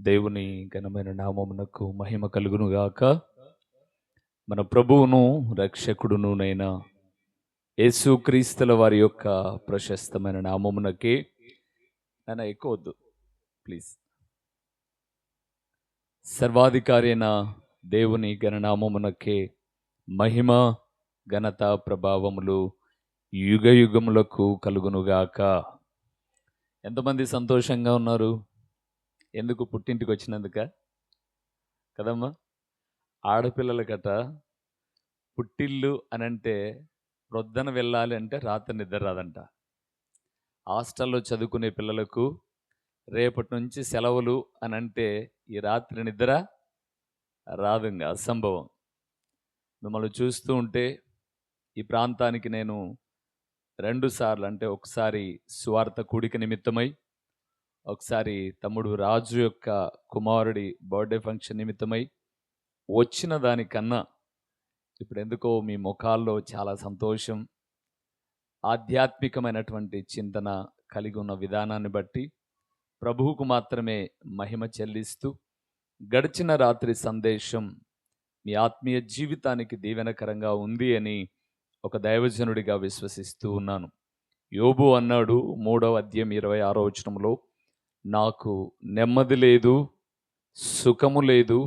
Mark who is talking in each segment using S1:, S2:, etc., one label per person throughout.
S1: దేవుని ఘనమైన నామమునకు మహిమ కలుగునుగాక. మన ప్రభువును రక్షకుడునునైన యేసుక్రీస్తుల వారి యొక్క ప్రశస్తమైన నామమునకే నన్ను ఎక్కువద్దు ప్లీజ్. సర్వాధికారి అయిన దేవుని ఘననామమునకే మహిమ ఘనత ప్రభావములు యుగ యుగములకు కలుగునుగాక. ఎంతమంది సంతోషంగా ఉన్నారు? ఎందుకు? పుట్టింటికి వచ్చినందుక కదమ్మా. ఆడపిల్లలకట పుట్టిల్లు అనంటే ప్రొద్దన వెళ్ళాలి అంటే రాత్రి నిద్ర రాదంట. హాస్టల్లో చదువుకునే పిల్లలకు రేపటి నుంచి సెలవులు అనంటే ఈ రాత్రి నిద్ర రాదు, ఇంకా అసంభవం. మిమ్మల్ని చూస్తూ ఉంటే ఈ ప్రాంతానికి నేను 2 సార్లు, అంటే ఒకసారి సువార్త కూడిక నిమిత్తమై, ఒకసారి తమ్ముడు రాజు యొక్క కుమారుడి బర్త్డే ఫంక్షన్ నిమిత్తమై వచ్చిన దానికన్నా ఇప్పుడు ఎందుకో మీ ముఖాల్లో చాలా సంతోషం, ఆధ్యాత్మికమైనటువంటి చింతన కలిగి ఉన్న విధానాన్ని బట్టి ప్రభువుకు మాత్రమే మహిమ చెల్లిస్తూ, గడిచిన రాత్రి సందేశం మీ ఆత్మీయ జీవితానికి దీవెనకరంగా ఉంది అని ఒక దైవజనుడిగా విశ్వసిస్తూ ఉన్నాను. యోబు అన్నాడు 3వ అధ్యాయం 26వ వచనంలో, నాకు నెమ్మది లేదు, సుఖము లేదు,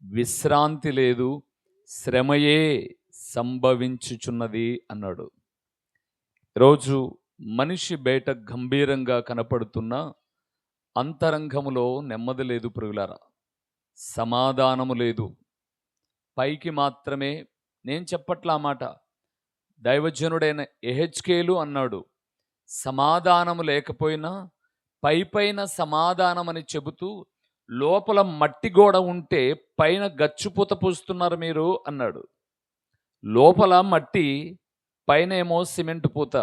S1: విశ్రాంతి లేదు, శ్రమయే సంభవించుచున్నది అన్నాడు. ఈరోజు మనిషి బయట గంభీరంగా కనపడుతున్న అంతరంగములో నెమ్మది లేదు ప్రియులారా, సమాధానము లేదు. పైకి మాత్రమే, నేను చెప్పట్లా మాట, దైవజనుడైన యెహెజ్కేలు అన్నాడు, సమాధానము లేకపోయినా పైన సమాధానం అని చెబుతూ లోపల మట్టి గోడ ఉంటే పైన గచ్చుపూత పూస్తున్నారు మీరు అన్నాడు. లోపల మట్టి, పైన ఏమో సిమెంట్ పూత.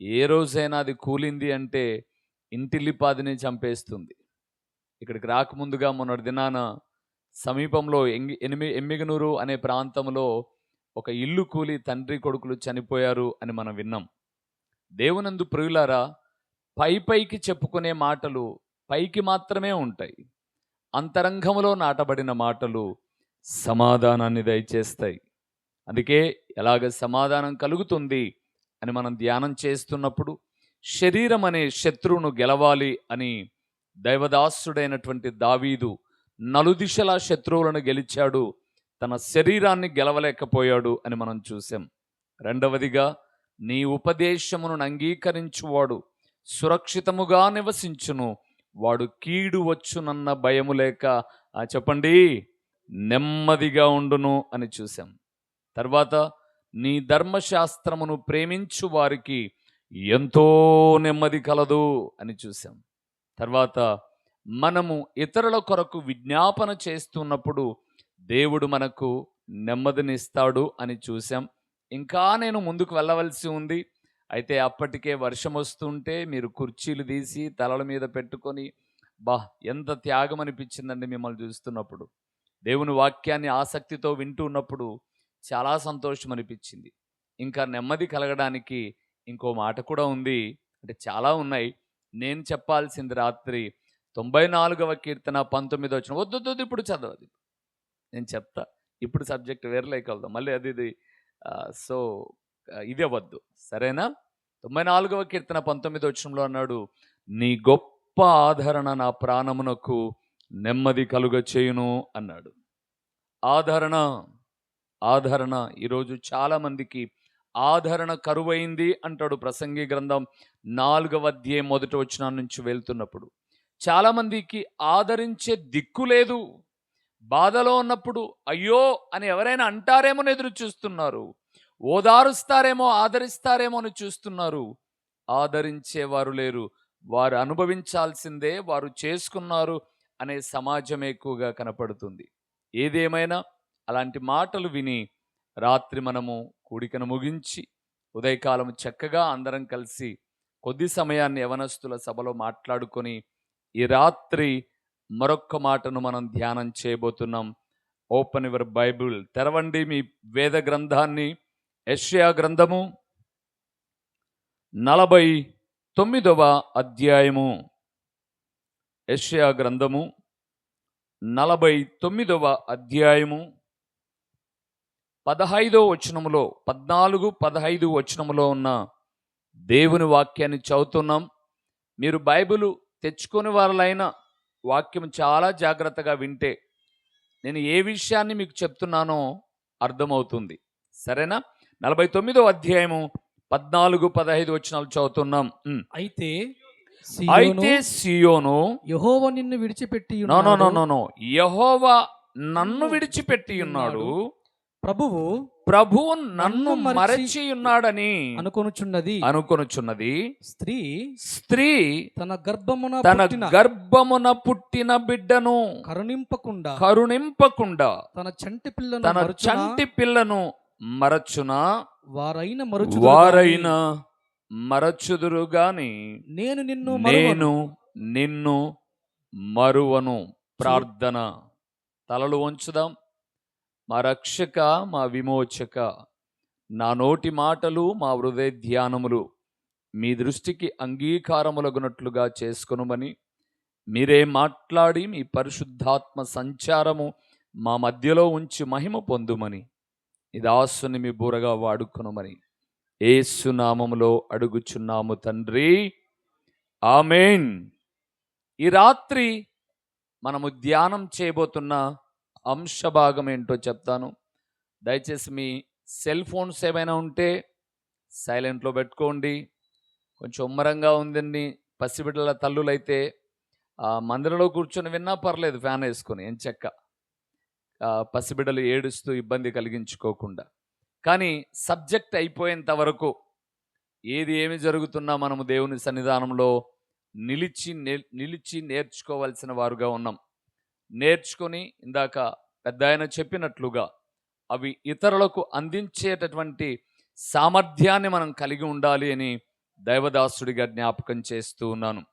S1: ఏ రోజైనా అది కూలింది అంటే ఇంటిల్లిపాదిని చంపేస్తుంది. ఇక్కడికి రాకముందుగా మొన్నటి దినాన సమీపంలో ఎమ్మిగనూరు అనే ప్రాంతంలో ఒక ఇల్లు కూలి తండ్రి కొడుకులు చనిపోయారు అని మనం విన్నాం. దేవునందు ప్రియులారా, పైకి చెప్పుకునే మాటలు పైకి మాత్రమే ఉంటాయి. అంతరంగములో నాటబడిన మాటలు సమాధానాన్ని దయచేస్తాయి. అందుకే ఎలాగ సమాధానం కలుగుతుంది అని మనం ధ్యానం చేస్తున్నప్పుడు, శరీరం అనే శత్రువును గెలవాలి అని దైవదాసుడైనటువంటి దావీదు నలుదిశలా శత్రువులను గెలిచాడు, తన శరీరాన్ని గెలవలేకపోయాడు అని మనం చూసాం. రెండవదిగా, నీ ఉపదేశమును అంగీకరించువాడు సురక్షితముగా నివసించును, వాడు కీడు వచ్చునన్న భయము లేక చెప్పండి నెమ్మదిగా ఉండును అని చూసాం. తర్వాత, నీ ధర్మశాస్త్రమును ప్రేమించు వారికి ఎంతో నెమ్మది కలదు అని చూసాం. తర్వాత, మనము ఇతరుల కొరకు విజ్ఞాపన చేస్తున్నప్పుడు దేవుడు మనకు నెమ్మదినిస్తాడు అని చూసాం. ఇంకా నేను ముందుకు వెళ్ళవలసి ఉంది. అయితే అప్పటికే వర్షం వస్తుంటే మీరు కుర్చీలు తీసి తలల మీద పెట్టుకొని, ఎంత త్యాగం అనిపించిందండి మిమ్మల్ని చూస్తున్నప్పుడు. దేవుని వాక్యాన్ని ఆసక్తితో వింటూ ఉన్నప్పుడు చాలా సంతోషం అనిపించింది. ఇంకా నెమ్మది కలగడానికి ఇంకో మాట కూడా ఉంది, అంటే చాలా ఉన్నాయి. నేను చెప్పాల్సింది రాత్రి 94వ కీర్తన 19వ వచనం. వద్దు ఇప్పుడు చదవదు, నేను చెప్తా. ఇప్పుడు సబ్జెక్ట్ వేరేలోకి వెళ్దాం మళ్ళీ, అది సో ఇదే వద్దు, సరేనా? 94వ కీర్తన 19వ వచనంలో అన్నాడు, నీ గొప్ప ఆదరణ నా ప్రాణమునకు నెమ్మది కలుగ చేయును అన్నాడు. ఆదరణ ఈరోజు చాలా మందికి ఆదరణ కరువైంది అంటాడు ప్రసంగి గ్రంథం 4వ అధ్యాయం 1వ వచనం నుంచి వెళ్తున్నప్పుడు. చాలా మందికి ఆదరించే దిక్కు లేదు. బాధలో ఉన్నప్పుడు అయ్యో అని ఎవరైనా అంటారేమో ఎదురు చూస్తున్నారు, ఓదారుస్తారేమో, ఆదరిస్తారేమో అని చూస్తున్నారు. ఆదరించేవారు లేరు. వారు అనుభవించాల్సిందే వారు చేసుకున్నారు అనే సమాజం ఎక్కువగా కనపడుతుంది. ఏదేమైనా అలాంటి మాటలు విని రాత్రి మనము కూడికను ముగించి ఉదయకాలం చక్కగా అందరం కలిసి కొద్ది సమయాన్ని యవనస్తుల సభలో మాట్లాడుకొని ఈ రాత్రి మరొక్క మాటను మనం ధ్యానం చేయబోతున్నాం. ఓపెన్ యువర్ బైబుల్, తెరవండి మీ వేద గ్రంథాన్ని. యెషయా గ్రంథము 49వ అధ్యాయము. యెషయా గ్రంథము 49వ అధ్యాయము 15వ వచనములో 14-15 వచనములో ఉన్న దేవుని వాక్యాన్ని చదువుతున్నాం. మీరు బైబిల్ తెచ్చుకొని వారులైన వాక్యం చాలా జాగ్రత్తగా వింటే నేను ఏ విషయాన్ని మీకు చెప్తున్నానో అర్థమవుతుంది. సరేనా? 49వ అధ్యాయము 14-15 వచనాలు చదువుతున్నాం.
S2: అయితే
S1: సియోను
S2: యెహోవా నిన్ను విడిచిపెట్టి
S1: యెహోవా నన్ను విడిచిపెట్టి ఉన్నాడు, ప్రభువు నన్ను మరచి ఉన్నాడని అనుకొనుచున్నది. స్త్రీ తన గర్భమున పుట్టిన బిడ్డను కరుణింపకుండా తన చంటి పిల్లను మరచునా? వారైన మరచుదురు గాని నేను నిన్ను మరువను. ప్రార్థన. తలలు వంచుదాం. మా రక్షక, మా విమోచక, నా నోటి మాటలు, మా హృదయ ధ్యానములు మీ దృష్టికి అంగీకారములగునట్లుగా చేసుకొనుమని మీరే మాట్లాడి మీ పరిశుద్ధాత్మ సంచారము మా మధ్యలో ఉంచి మహిమ పొందుమని ఈ దాసుని మీ బూరగా వాడుకొనుమని యేసు నామములో అడుగుచున్నాము తండ్రి, ఆమేన్. ఈ రాత్రి మనము ధ్యానం చేయబోతున్న అంశభాగం ఏంటో చెప్తాను. దయచేసి మీ సెల్ ఫోన్స్ ఏమైనా ఉంటే సైలెంట్లో పెట్టుకోండి. కొంచెం ఉమ్మరంగా ఉందండి. పసిబిడ్డల తల్లులైతే మందిరంలో కూర్చొని విన్నా పర్లేదు, ఫ్యాన్ వేసుకొని ఎంచక్క, పసిబిడ్డలు ఏడుస్తూ ఇబ్బంది కలిగించుకోకుండా. కానీ సబ్జెక్ట్ అయిపోయేంత వరకు ఏమి జరుగుతున్నా మనము దేవుని సన్నిధానంలో నిలిచి నేర్చుకోవాల్సిన వారుగా ఉన్నాం. నేర్చుకొని ఇందాక పెద్ద ఆయన చెప్పినట్లుగా అవి ఇతరులకు అందించేటటువంటి సామర్థ్యాన్ని మనం కలిగి ఉండాలి అని దైవదాసుడిగా జ్ఞాపకం చేస్తూ ఉన్నాను.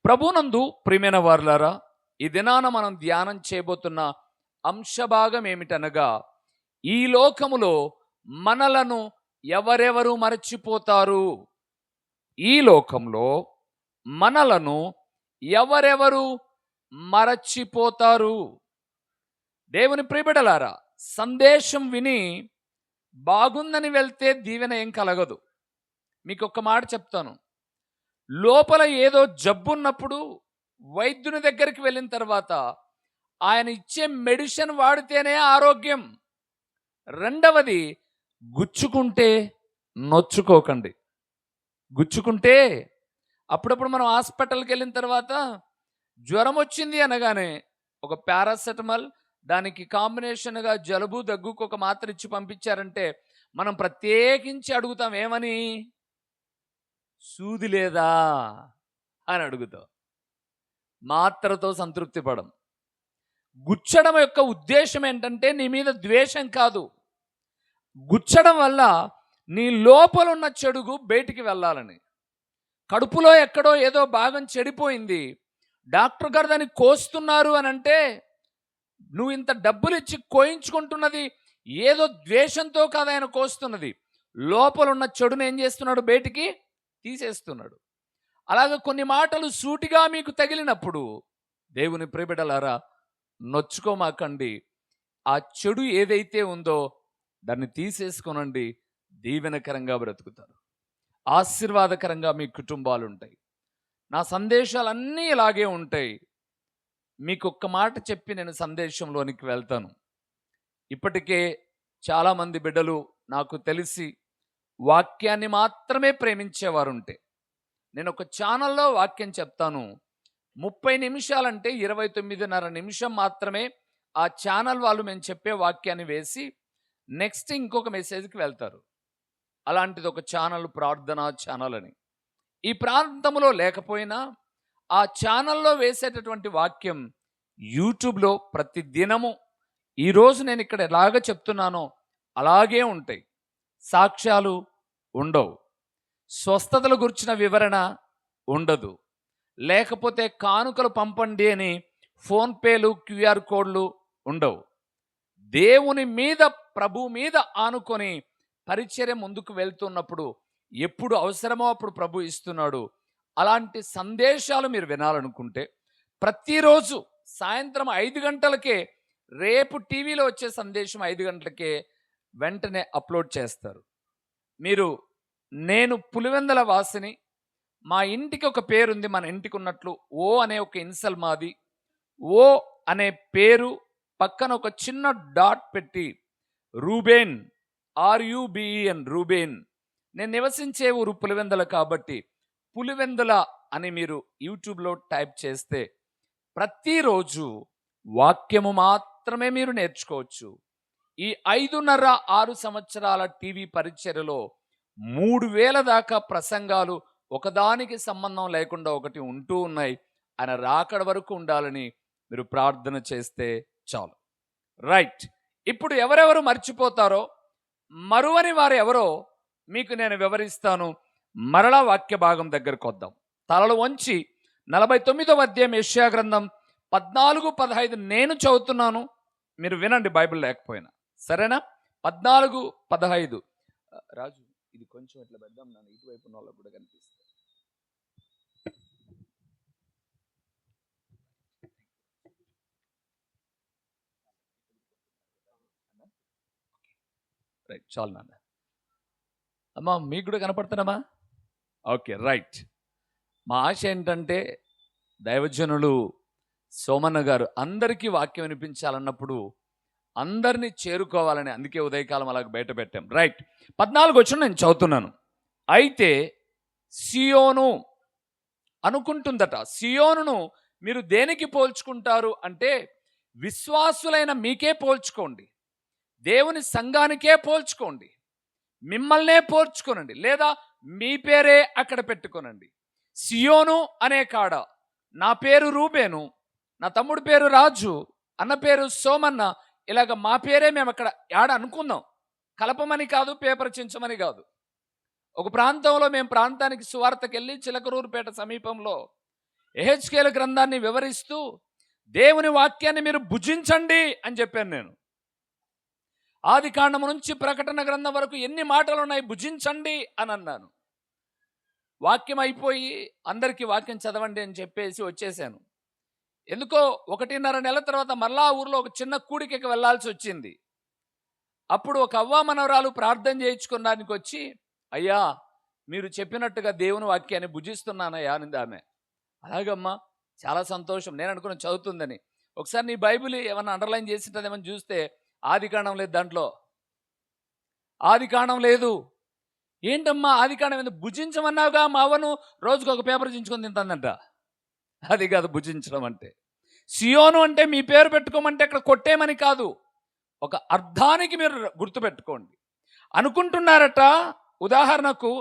S1: ప్రభునందు ప్రియమైన వారులారా, ఈ దినాన మనం ధ్యానం చేయబోతున్న అంశభాగం ఏమిటనగా, ఈ లోకములో మనలను ఎవరెవరు మరచిపోతారు? ఈ లోకంలో మనలను ఎవరెవరు మరచిపోతారు? దేవుని ప్రియబిడ్డలారా, సందేశం విని బాగుందని వెళ్తే దీవెన ఏం కలగదు. మీకు ఒక మాట చెప్తాను. లోపల ఏదో జబ్బున్నప్పుడు వైద్యుని దగ్గరికి వెళ్ళిన తర్వాత ఆయన ఇచ్చే మెడిసిన్ వాడితేనే ఆరోగ్యం. రెండవది, గుచ్చుకుంటే నొచ్చుకోకండి. గుచ్చుకుంటే అప్పుడప్పుడు మనం హాస్పిటల్కి వెళ్ళిన తర్వాత జ్వరం వచ్చింది అనగానే ఒక పారాసెటమాల్, దానికి కాంబినేషన్గా జలుబు దగ్గుకు ఒక మాత్ర ఇచ్చి పంపించారంటే మనం ప్రత్యేకించి అడుగుతాం, ఏమని? సూది లేదా అని అడుగుతాం. మాత్రతో సంతృప్తి పడం. గుచ్చడం యొక్క ఉద్దేశం ఏంటంటే నీ మీద ద్వేషం కాదు. గుచ్చడం వల్ల నీ లోపల ఉన్న చెడుగు బయటికి వెళ్ళాలని. కడుపులో ఎక్కడో ఏదో భాగం చెడిపోయింది, డాక్టర్ గారు దాన్ని కోస్తున్నారు అని అంటే నువ్వు ఇంత డబ్బులు ఇచ్చి కోయించుకుంటున్నది ఏదో ద్వేషంతో కాదు, ఆయన కోస్తున్నది లోపల ఉన్న చెడును ఏం చేస్తున్నాడు? బయటికి తీసేస్తున్నాడు. అలాగే కొన్ని మాటలు సూటిగా మీకు తగిలినప్పుడు దేవుని ప్రియబిడ్డలారా, నొచ్చుకోమాకండి. ఆ చెడు ఏదైతే ఉందో దాన్ని తీసేసుకోనండి. దీవెనకరంగా బ్రతుకుతారు, ఆశీర్వాదకరంగా మీ కుటుంబాలు ఉంటాయి. నా సందేశాలన్నీ ఇలాగే ఉంటాయి. మీకు ఒక్క మాట చెప్పి నేను సందేశంలోనికి వెళ్తాను. ఇప్పటికే చాలామంది బిడ్డలు నాకు తెలిసి వాక్యాన్ని మాత్రమే ప్రేమించేవారు ఉంటే, నేను ఒక ఛానల్లో వాక్యం చెప్తాను, 30 నిమిషాలంటే 29.5 నిమిషం మాత్రమే ఆ ఛానల్ వాళ్ళు మేము చెప్పే వాక్యాన్ని వేసి నెక్స్ట్ ఇంకొక మెసేజ్కి వెళ్తారు. అలాంటిది ఒక ఛానల్, ప్రార్థనా ఛానల్ అని. ఈ ప్రాంతంలో లేకపోయినా ఆ ఛానల్లో వేసేటటువంటి వాక్యం యూట్యూబ్లో ప్రతి దినము ఈరోజు నేను ఇక్కడ ఎలాగ చెప్తున్నానో అలాగే ఉంటాయి. సాక్ష్యాలు ఉండవు, స్వస్థతల గురించిన వివరణ ఉండదు, లేకపోతే కానుకలు పంపండి అని ఫోన్పేలు, క్యూఆర్ కోడ్లు ఉండవు. దేవుని మీద, ప్రభు మీద ఆనుకొని పరిచర్య ముందుకు వెళ్తున్నప్పుడు ఎప్పుడు అవసరమో అప్పుడు ప్రభు ఇస్తున్నాడు. అలాంటి సందేశాలు మీరు వినాలనుకుంటే ప్రతిరోజు సాయంత్రం 5 గంటలకే రేపు టీవీలో వచ్చే సందేశం 5 గంటలకే వెంటనే అప్లోడ్ చేస్తారు. మీరు నేను పులివెందల వాసిని, మా ఇంటికి ఒక పేరుంది, మన ఇంటికి ఉన్నట్లు ఓ అనే ఒక ఇన్సల్ మాది, ఓ అనే పేరు పక్కన ఒక చిన్న డాట్ పెట్టి రూబేన్, RUBEN, రూబేన్, నేను నివసించే ఊరు పులివెందల కాబట్టి పులివెందుల అని మీరు యూట్యూబ్లో టైప్ చేస్తే ప్రతిరోజు వాక్యము మాత్రమే మీరు నేర్చుకోవచ్చు. ఈ 5.5-6 సంవత్సరాల టీవీ పరిచర్యలో 3000 దాకా ప్రసంగాలు ఒకదానికి సంబంధం లేకుండా ఒకటి ఉంటూ ఉన్నాయి. ఆయన రాకడ వరకు ఉండాలని మీరు ప్రార్థన చేస్తే చాలు. రైట్, ఇప్పుడు ఎవరెవరు మర్చిపోతారో, మరువని వారు ఎవరో మీకు నేను వివరిస్తాను. మరలా వాక్య భాగం దగ్గరకు వద్దాం. తలలు వంచి 49వ అధ్యాయం యెషయా గ్రంథం 14-15 నేను చదువుతున్నాను, మీరు వినండి బైబిల్ లేకపోయినా, సరేనా? 14-15. రాజు, ఇది కొంచెం ఇట్లా పెద్దాం, నన్ను ఇటువైపు ఉన్న వాళ్ళకు కూడా కనిపిస్తుంది. రైట్, చాలు నాన్న. అమ్మా మీకు కూడా కనపడుతున్నామా? Okay, right. మా ఆశ ఏంటంటే దైవజనులు సోమన్న గారు అందరికీ వాక్యం వినిపించాలన్నప్పుడు అందరినీ చేరుకోవాలని, అందుకే ఉదయకాలం అలాగ బయట పెట్టాం. రైట్, 14 వచ్చిన నేను చదువుతున్నాను. అయితే సియోను అనుకుంటుందట, సియోనును మీరు దేనికి పోల్చుకుంటారు అంటే విశ్వాసులైన మీకే పోల్చుకోండి, దేవుని సంఘానికే పోల్చుకోండి, మిమ్మల్నే పోల్చుకోనండి, లేదా మీ పేరే అక్కడ పెట్టుకోనండి. సియోను అనే కాడ నా పేరు రూబేను, నా తమ్ముడు పేరు రాజు, అన్న పేరు సోమన్న, ఇలాగ మా పేరే మేము అక్కడ యాడ అనుకుందాం. కలపమని కాదు, పేపర్ చించమని కాదు. ఒక ప్రాంతంలో మేము ప్రాంతానికి సువార్తకి వెళ్ళి చిలకరూరుపేట సమీపంలో యెహెజ్కేలు గ్రంథాన్ని వివరిస్తూ దేవుని వాక్యాన్ని మీరు భుజించండి అని చెప్పాను నేను. ఆది కాండము నుంచి ప్రకటన గ్రంథం వరకు ఎన్ని మాటలు ఉన్నాయి, భుజించండి అని అన్నాను. వాక్యం అయిపోయి అందరికీ వాక్యం చదవండి అని చెప్పేసి వచ్చేసాను. ఎందుకో 1.5 నెలల తర్వాత మరలా ఊర్లో ఒక చిన్న కూడికకి వెళ్ళాల్సి వచ్చింది. అప్పుడు ఒక అవ్వ మనవరాలు ప్రార్థన చేయించుకోవడానికి వచ్చి, అయ్యా మీరు చెప్పినట్టుగా దేవుని వాక్యాన్ని భుజిస్తున్నానయ్యా అనింది ఆమె. అలాగమ్మా, చాలా సంతోషం. నేను అనుకున్న చదువుతుందని. ఒకసారి నీ బైబిల్ ఏమన్నా అండర్లైన్ చేసింటదేమని చూస్తే ఆది కాండం లేదు, దాంట్లో ఆది కాండం లేదు. ఏంటమ్మా ఆది కాండం ఎందుకు? భుజించమన్నావుగా, మా అవ్వను రోజుకు ఒక పేపర్ చించుకొని తింటుందంట. అది కాదు భుజించడం అంటే. సియోను అంటే మీ పేరు పెట్టుకోమంటే అక్కడ కొట్టేమని కాదు, ఒక అర్థానికి మీరు గుర్తుపెట్టుకోండి. అనుకుంటున్నారట, ఉదాహరణకు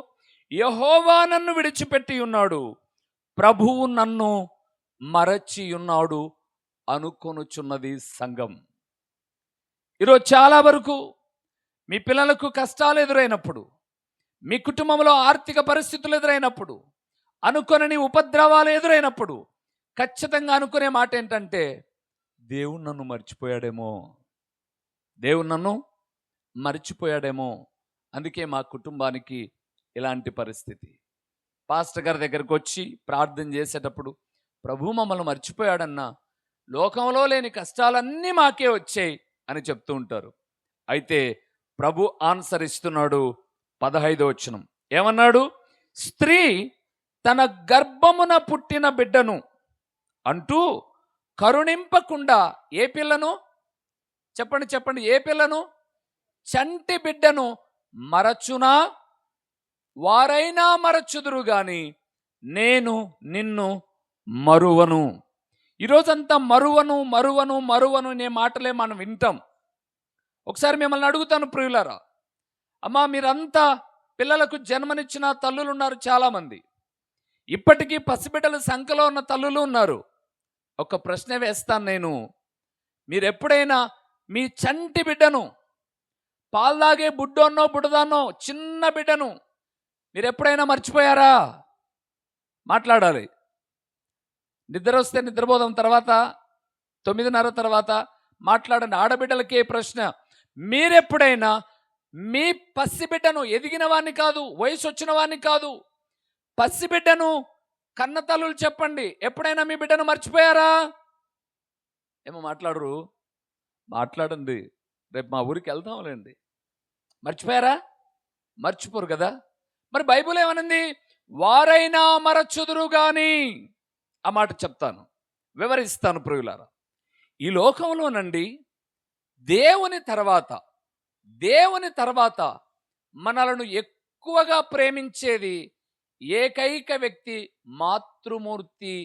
S1: యెహోవా నన్ను విడిచిపెట్టి ఉన్నాడు, ప్రభువు నన్ను మరచి ఉన్నాడు అనుకొనుచున్నది సంఘం. ఈరోజు చాలా వరకు మీ పిల్లలకు కష్టాలు ఎదురైనప్పుడు, మీ కుటుంబంలో ఆర్థిక పరిస్థితులు ఎదురైనప్పుడు, అనుకొనని ఉపద్రవాలు ఎదురైనప్పుడు ఖచ్చితంగా అనుకునే మాట ఏంటంటే దేవుడు నన్ను మర్చిపోయాడేమో, దేవుడు నన్ను మర్చిపోయాడేమో. అందుకే మా కుటుంబానికి ఇలాంటి పరిస్థితి. పాస్టర్ గారి దగ్గరకు వచ్చి ప్రార్థన చేసేటప్పుడు ప్రభు మమ్మల్ని మర్చిపోయాడన్నా, లోకంలో లేని కష్టాలన్నీ మాకే వచ్చాయి అని చెప్తూ ఉంటారు. అయితే ప్రభు ఆన్సర్ ఇస్తున్నాడు. 15వ వచనం ఏమన్నాడు? స్త్రీ తన గర్భమున పుట్టిన బిడ్డను అంటూ కరుణింపకుండా ఏ పిల్లను? చెప్పండి చెప్పండి, ఏ పిల్లను? చంటి బిడ్డను మరచునా? వారైనా మరచుదురు గాని నేను నిన్ను మరువను. ఈరోజంతా మరువను మరువను మరువను అనే మాటలే మనం వింటాం. ఒకసారి మిమ్మల్ని అడుగుతాను ప్రియులారా, అమ్మా మీరంతా పిల్లలకు జన్మనిచ్చిన తల్లులు ఉన్నారు చాలామంది, ఇప్పటికీ పసిబిడ్డల సంఖ్యలో ఉన్న తల్లులు ఉన్నారు. ఒక ప్రశ్న వేస్తాను నేను, మీరెప్పుడైనా మీ చంటి బిడ్డను, పాల్దాగే బుడ్డోన్నో బుడదాన్నో చిన్న బిడ్డను మీరు ఎప్పుడైనా మర్చిపోయారా? మాట్లాడాలి. నిద్ర వస్తే నిద్రపోదాం, తర్వాత 9:30 తర్వాత మాట్లాడండి. ఆడబిడ్డలకే ప్రశ్న, మీరెప్పుడైనా మీ పసిబిడ్డను, ఎదిగిన వాడిని కాదు, వయసు వచ్చిన వాడిని కాదు, పసిబిడ్డను, కన్న తల్లులు చెప్పండి, ఎప్పుడైనా మీ బిడ్డను మర్చిపోయారా? ఏమో మాట్లాడరు? మాట్లాడండి. రేపు మా ఊరికి వెళ్తాంలేండి. మర్చిపోయారా? మర్చిపోరు కదా! మరి బైబిల్ ఏమనింది? వారైనా మరచుదురు గాని, ఆ మాట చెప్తాను, వివరిస్తాను ప్రియులారా. ఈ లోకంలోనండి దేవుని తర్వాత, దేవుని తర్వాత మనలను ఎక్కువగా ప్రేమించేది ఏకైక వ్యక్తి, మాతృమూర్తి,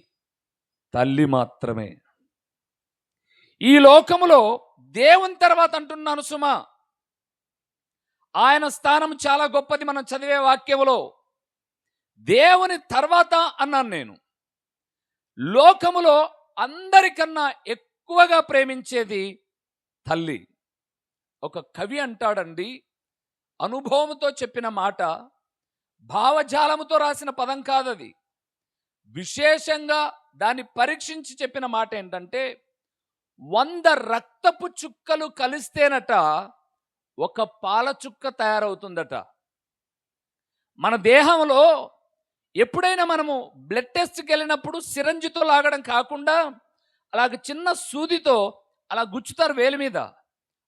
S1: తల్లి మాత్రమే. ఈ లోకములో దేవుని తర్వాత అంటున్నాను సుమా, ఆయన స్థానం చాలా గొప్పది. మనం చదివే వాక్యములో దేవుని తర్వాత అన్నాను నేను. లోకములో అందరికన్నా ఎక్కువగా ప్రేమించేది తల్లి. ఒక కవి అంటాడండి, అనుభవంతో చెప్పిన మాట, భావజాలముతో రాసిన పదం కాదది. విశేషంగా దాన్ని పరీక్షించి చెప్పిన మాట ఏంటంటే, 100 రక్తపు చుక్కలు కలిస్తేనట ఒక పాల చుక్క తయారవుతుందట. మన దేహంలో ఎప్పుడైనా మనము బ్లడ్ టెస్ట్కి వెళ్ళినప్పుడు సిరంజితో లాగడం కాకుండా అలాగ చిన్న సూదితో అలా గుచ్చుతారు వేలి మీద,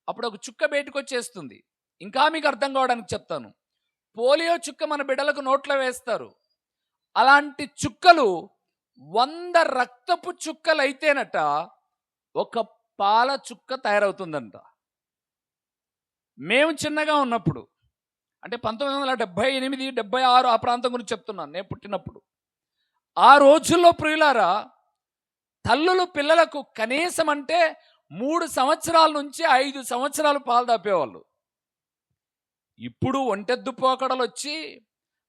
S1: అప్పుడు ఒక చుక్క బయటకు వచ్చేస్తుంది. ఇంకా మీకు అర్థం కావడానికి చెప్తాను, పోలియో చుక్క మన బిడ్డలకు నోట్లో వేస్తారు. అలాంటి చుక్కలు 100 రక్తపు చుక్కలు అయితేనట ఒక పాల చుక్క తయారవుతుందంట. మేము చిన్నగా ఉన్నప్పుడు, అంటే 1978, 76 ఆ ప్రాంతం గురించి చెప్తున్నాను, నేను పుట్టినప్పుడు. ఆ రోజుల్లో ప్రియులారా, తల్లులు పిల్లలకు కనీసం అంటే 3 సంవత్సరాల నుంచి 5 సంవత్సరాలు పాలు తాపేవాళ్ళు. ఇప్పుడు ఒంటెద్దు పోకడలు వచ్చి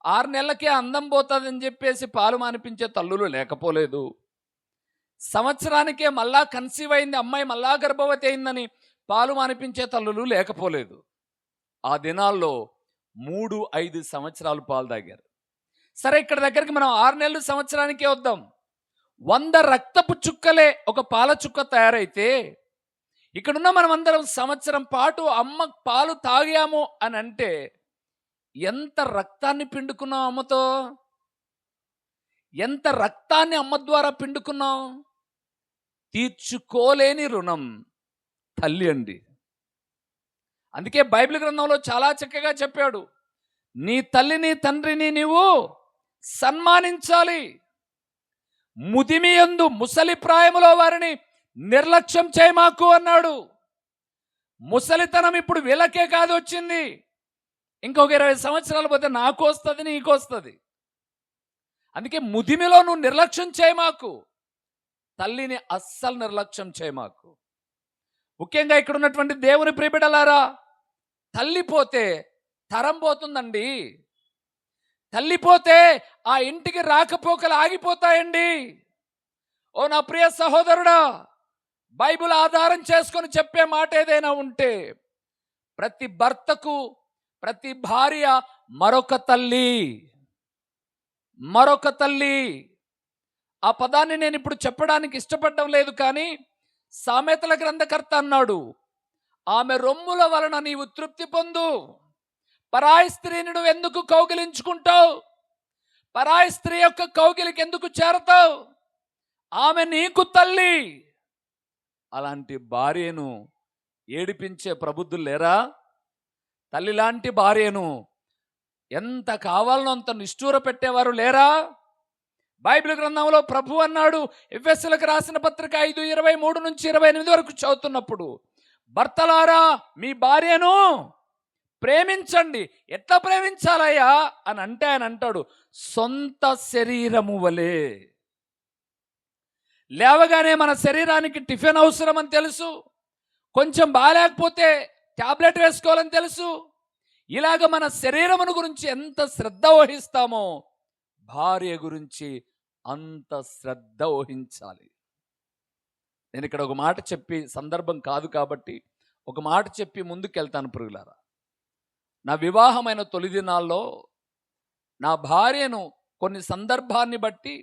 S1: 6 నెలలకే అందం పోతుందని చెప్పేసి పాలు మానిపించే తల్లులు లేకపోలేదు. సంవత్సరానికే మళ్ళా కన్సీవ్ అయింది అమ్మాయి, మళ్ళా గర్భవతి అయిందని పాలు మానిపించే తల్లులు లేకపోలేదు. ఆ దినాల్లో 3-5 సంవత్సరాలు పాలు తాగారు. సరే, ఇక్కడ దగ్గరికి మనం 6 నెలలు సంవత్సరానికే వద్దాం. 100 రక్తపు చుక్కలే ఒక పాల చుక్క తయారైతే, ఇక్కడున్న మనం అందరం సంవత్సరం పాటు అమ్మ పాలు తాగాము అని అంటే ఎంత రక్తాన్ని పిండుకున్నాం అమ్మతో? ఎంత రక్తాన్ని అమ్మ ద్వారా పిండుకున్నాం? తీర్చుకోలేని రుణం తల్లి అండి. అందుకే బైబిల్ గ్రంథంలో చాలా చక్కగా చెప్పాడు, నీ తల్లిని తండ్రిని నీవు సన్మానించాలి. ముదిమియందు ముసలి ప్రాయములో వారిని నిర్లక్ష్యం చేయమాకు అన్నాడు. ముసలితనం ఇప్పుడు వీళ్ళకే కాదు వచ్చింది, ఇంకొక 20 సంవత్సరాలు పోతే నాకు వస్తుంది, నీకు వస్తుంది. అందుకే ముదిమిలో నువ్వు నిర్లక్ష్యం చేయమాకు, తల్లిని అస్సలు నిర్లక్ష్యం చేయమాకు. ముఖ్యంగా ఇక్కడ ఉన్నటువంటి దేవుని ప్రియబిడ్డలారా, తల్లి పోతే తరం పోతుందండి. తల్లి పోతే ఆ ఇంటికి రాకపోకలు ఆగిపోతాయండి. ఓ నా ప్రియ సహోదరుడా, బైబిల్ ఆధారం చేసుకొని చెప్పే మాట ఏదైనా ఉంటే, ప్రతి భర్తకు ప్రతి భార్య మరొక తల్లి, మరొక తల్లి. ఆ పదాన్ని నేను ఇప్పుడు చెప్పడానికి ఇష్టపడడం లేదు, కానీ సామెతల గ్రంథకర్త అన్నాడు, ఆమె రొమ్ముల వలన నీవు తృప్తి పొందు. పరాయి స్త్రీని నువ్వు ఎందుకు కౌగిలించుకుంటావు? పరాయి స్త్రీ యొక్క కౌగిలికి ఎందుకు చేరతావు? ఆమె నీకు తల్లి. అలాంటి భార్యను ఏడిపించే ప్రబుద్ధులు లేరా? తల్లి లాంటి భార్యను ఎంత కావాలనో అంత నిష్ఠూర పెట్టేవారు లేరా? బైబిల్ గ్రంథంలో ప్రభు అన్నాడు, ఎఫెసీయులకు రాసిన పత్రిక 5:23-28 వరకు చదువుతున్నప్పుడు, భర్తలారా మీ భార్యను ప్రేమించండి. ఎట్లా ప్రేమించాలయ్యా అని అంటే ఆయన అంటాడు, సొంత శరీరము వలె. లేవగానే మన శరీరానికి టిఫిన్ అవసరం అని తెలుసు, కొంచెం బాగాలేకపోతే టాబ్లెట్ వేసుకోవాలని తెలుసు. ఇలాగ మన శరీరమును గురించి ఎంత శ్రద్ధ వహిస్తామో భార్య గురించి అంత శ్రద్ధ వహించాలి. నేను ఇక్కడ ఒక మాట చెప్పి, సందర్భం కాదు కాబట్టి ఒక మాట చెప్పి ముందుకెళ్తాను ప్రియులారా. నా వివాహమైన తొలి దినాల్లో నా భార్యను కొన్ని సందర్భాన్ని బట్టి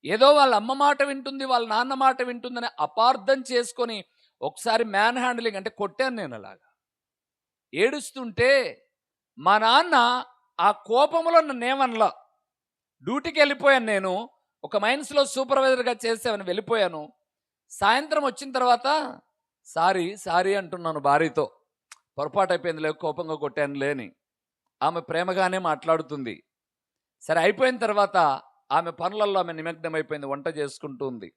S1: ఏదో వాళ్ళ అమ్మ మాట వింటుంది, వాళ్ళ నాన్న మాట వింటుందని అపార్థం చేసుకొని ఒకసారి మ్యాన్ హ్యాండ్లింగ్ అంటే కొట్టాను నేను. అలాగా ఏడుస్తుంటే మా నాన్న ఆ కోపంలో నన్నేమనలా. డ్యూటీకి వెళ్ళిపోయాను నేను, ఒక మైన్స్లో సూపర్వైజర్గా చేసేవని వెళ్ళిపోయాను. సాయంత్రం వచ్చిన తర్వాత సారీ సారీ అంటున్నాను భార్యతో, పొరపాటు అయిపోయింది, కోపంగా కొట్టాను లేని. ఆమె ప్రేమగానే మాట్లాడుతుంది. సరే అయిపోయిన తర్వాత ఆమె పనులలో ఆమె నిమగ్నమైపోయింది, వంట చేసుకుంటూ ఉంది.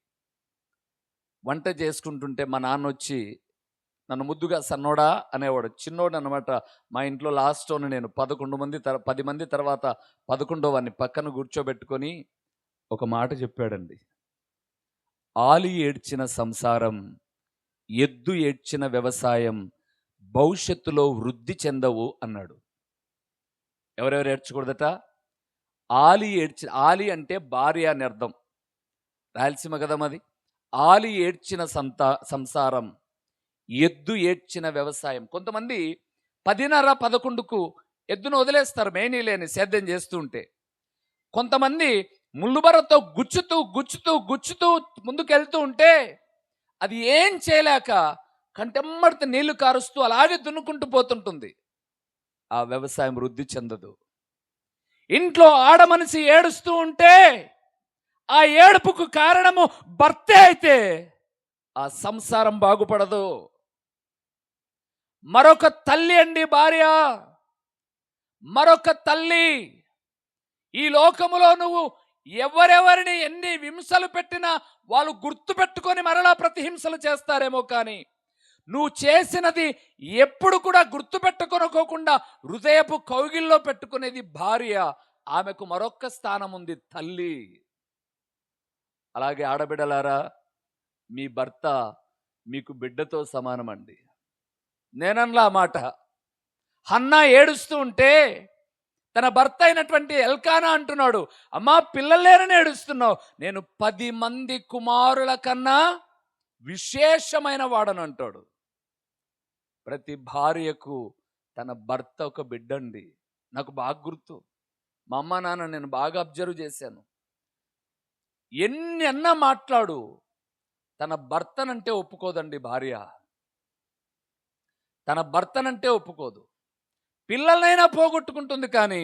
S1: వంట చేసుకుంటుంటే మా నాన్న వచ్చి నన్ను ముద్దుగా సన్నోడా అనేవాడు. చిన్నోడు అనమాట. మా ఇంట్లో లాస్ట్ నేను 10 మంది తర్వాత 11వ వాడిని పక్కన కూర్చోబెట్టుకొని ఒక మాట చెప్పాడండి. ఆలి ఏడ్చిన సంసారం, ఎద్దు ఏడ్చిన వ్యవసాయం భవిష్యత్తులో వృద్ధి చెందవు అన్నాడు. ఎవరెవరు ఏడ్చకూడదట? ఆలి అంటే భార్య అని అర్థం. రాయలసీమ కదా మాది. ఆలి ఏడ్చిన సంసారం, ఎద్దు ఏడ్చిన వ్యవసాయం. కొంతమంది 10:30, 11కు ఎద్దును వదిలేస్తారు మేనీ లేని సేద్యం చేస్తూ ఉంటే. కొంతమంది ముళ్ళుబరతో గుచ్చుతూ ముందుకెళ్తూ ఉంటే అది ఏం చేయలేక కంటెమ్మడితే నీళ్లు కారుస్తూ అలాగే దున్నుకుంటూ పోతుంటుంది. ఆ వ్యవసాయం వృద్ధి చెందదు. ఇంట్లో ఆడమనిషి ఏడుస్తూ ఉంటే ఆ ఏడుపుకు కారణము భర్తే అయితే ఆ సంసారం బాగుపడదు. మరొక తల్లి అండి భార్య, మరొక తల్లి. ఈ లోకములో నువ్వు ఎవరెవరిని ఎన్ని హింసలు పెట్టినా వాళ్ళు గుర్తు పెట్టుకొని మరలా ప్రతిహింసలు చేస్తారేమో, కానీ నువ్వు చేసినది ఎప్పుడు కూడా గుర్తు పెట్టుకోకుండా హృదయపు కౌగిల్లో పెట్టుకునేది భార్య. ఆమెకు మరొక్క స్థానం ఉంది, తల్లి. అలాగే ఆడబిడ్డలారా, మీ భర్త మీకు బిడ్డతో సమానమండి. నేనన్నా మాట. హన్నా ఏడుస్తూ ఉంటే తన భర్త అయినటువంటి ఎల్కానా అంటున్నాడు, అమ్మా పిల్లలు లేరని ఏడుస్తున్నావు, నేను 10 మంది కుమారుల కన్నా విశేషమైన వాడను అంటాడు. ప్రతి భార్యకు తన భర్త ఒక బిడ్డండి. నాకు బాగా గుర్తు. మా అమ్మ నాన్న నేను బాగా అబ్జర్వ్ చేశాను. ఎన్ని అన్నా మాట్లాడు, తన భర్తనంటే ఒప్పుకోదండి భార్య. తన భర్తనంటే ఒప్పుకోదు. పిల్లలనైనా పోగొట్టుకుంటుంది కానీ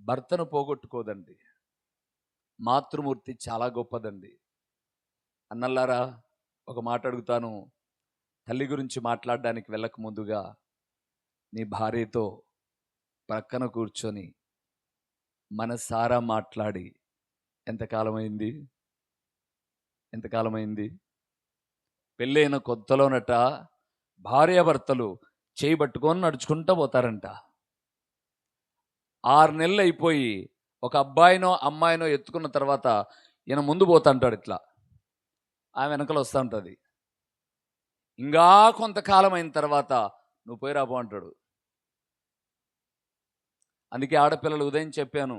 S1: భర్తను పోగొట్టుకోదండి. మాతృమూర్తి చాలా గొప్పదండి. అన్నల్లారా, ఒక మాట అడుగుతాను. తల్లి గురించి మాట్లాడడానికి వెళ్ళక ముందుగా నీ భార్యతో ప్రక్కన కూర్చొని మనసారా మాట్లాడి ఎంతకాలమైంది? పెళ్ళైన కొత్తలోనట భార్యాభర్తలు చేయబట్టుకొని నడుచుకుంటూ పోతారంట. 6 నెలలు అయిపోయి ఒక అబ్బాయినో అమ్మాయినో ఎత్తుకున్న తర్వాత ఈయన ముందు పోతుంటాడు, ఇట్లా ఆమె వెనకలు వస్తూ ఉంటుంది. ఇంకా కొంతకాలం అయిన తర్వాత నువ్వు పోయి రాబో అంటాడు. అందుకే ఆడపిల్లలు ఉదయం చెప్పాను,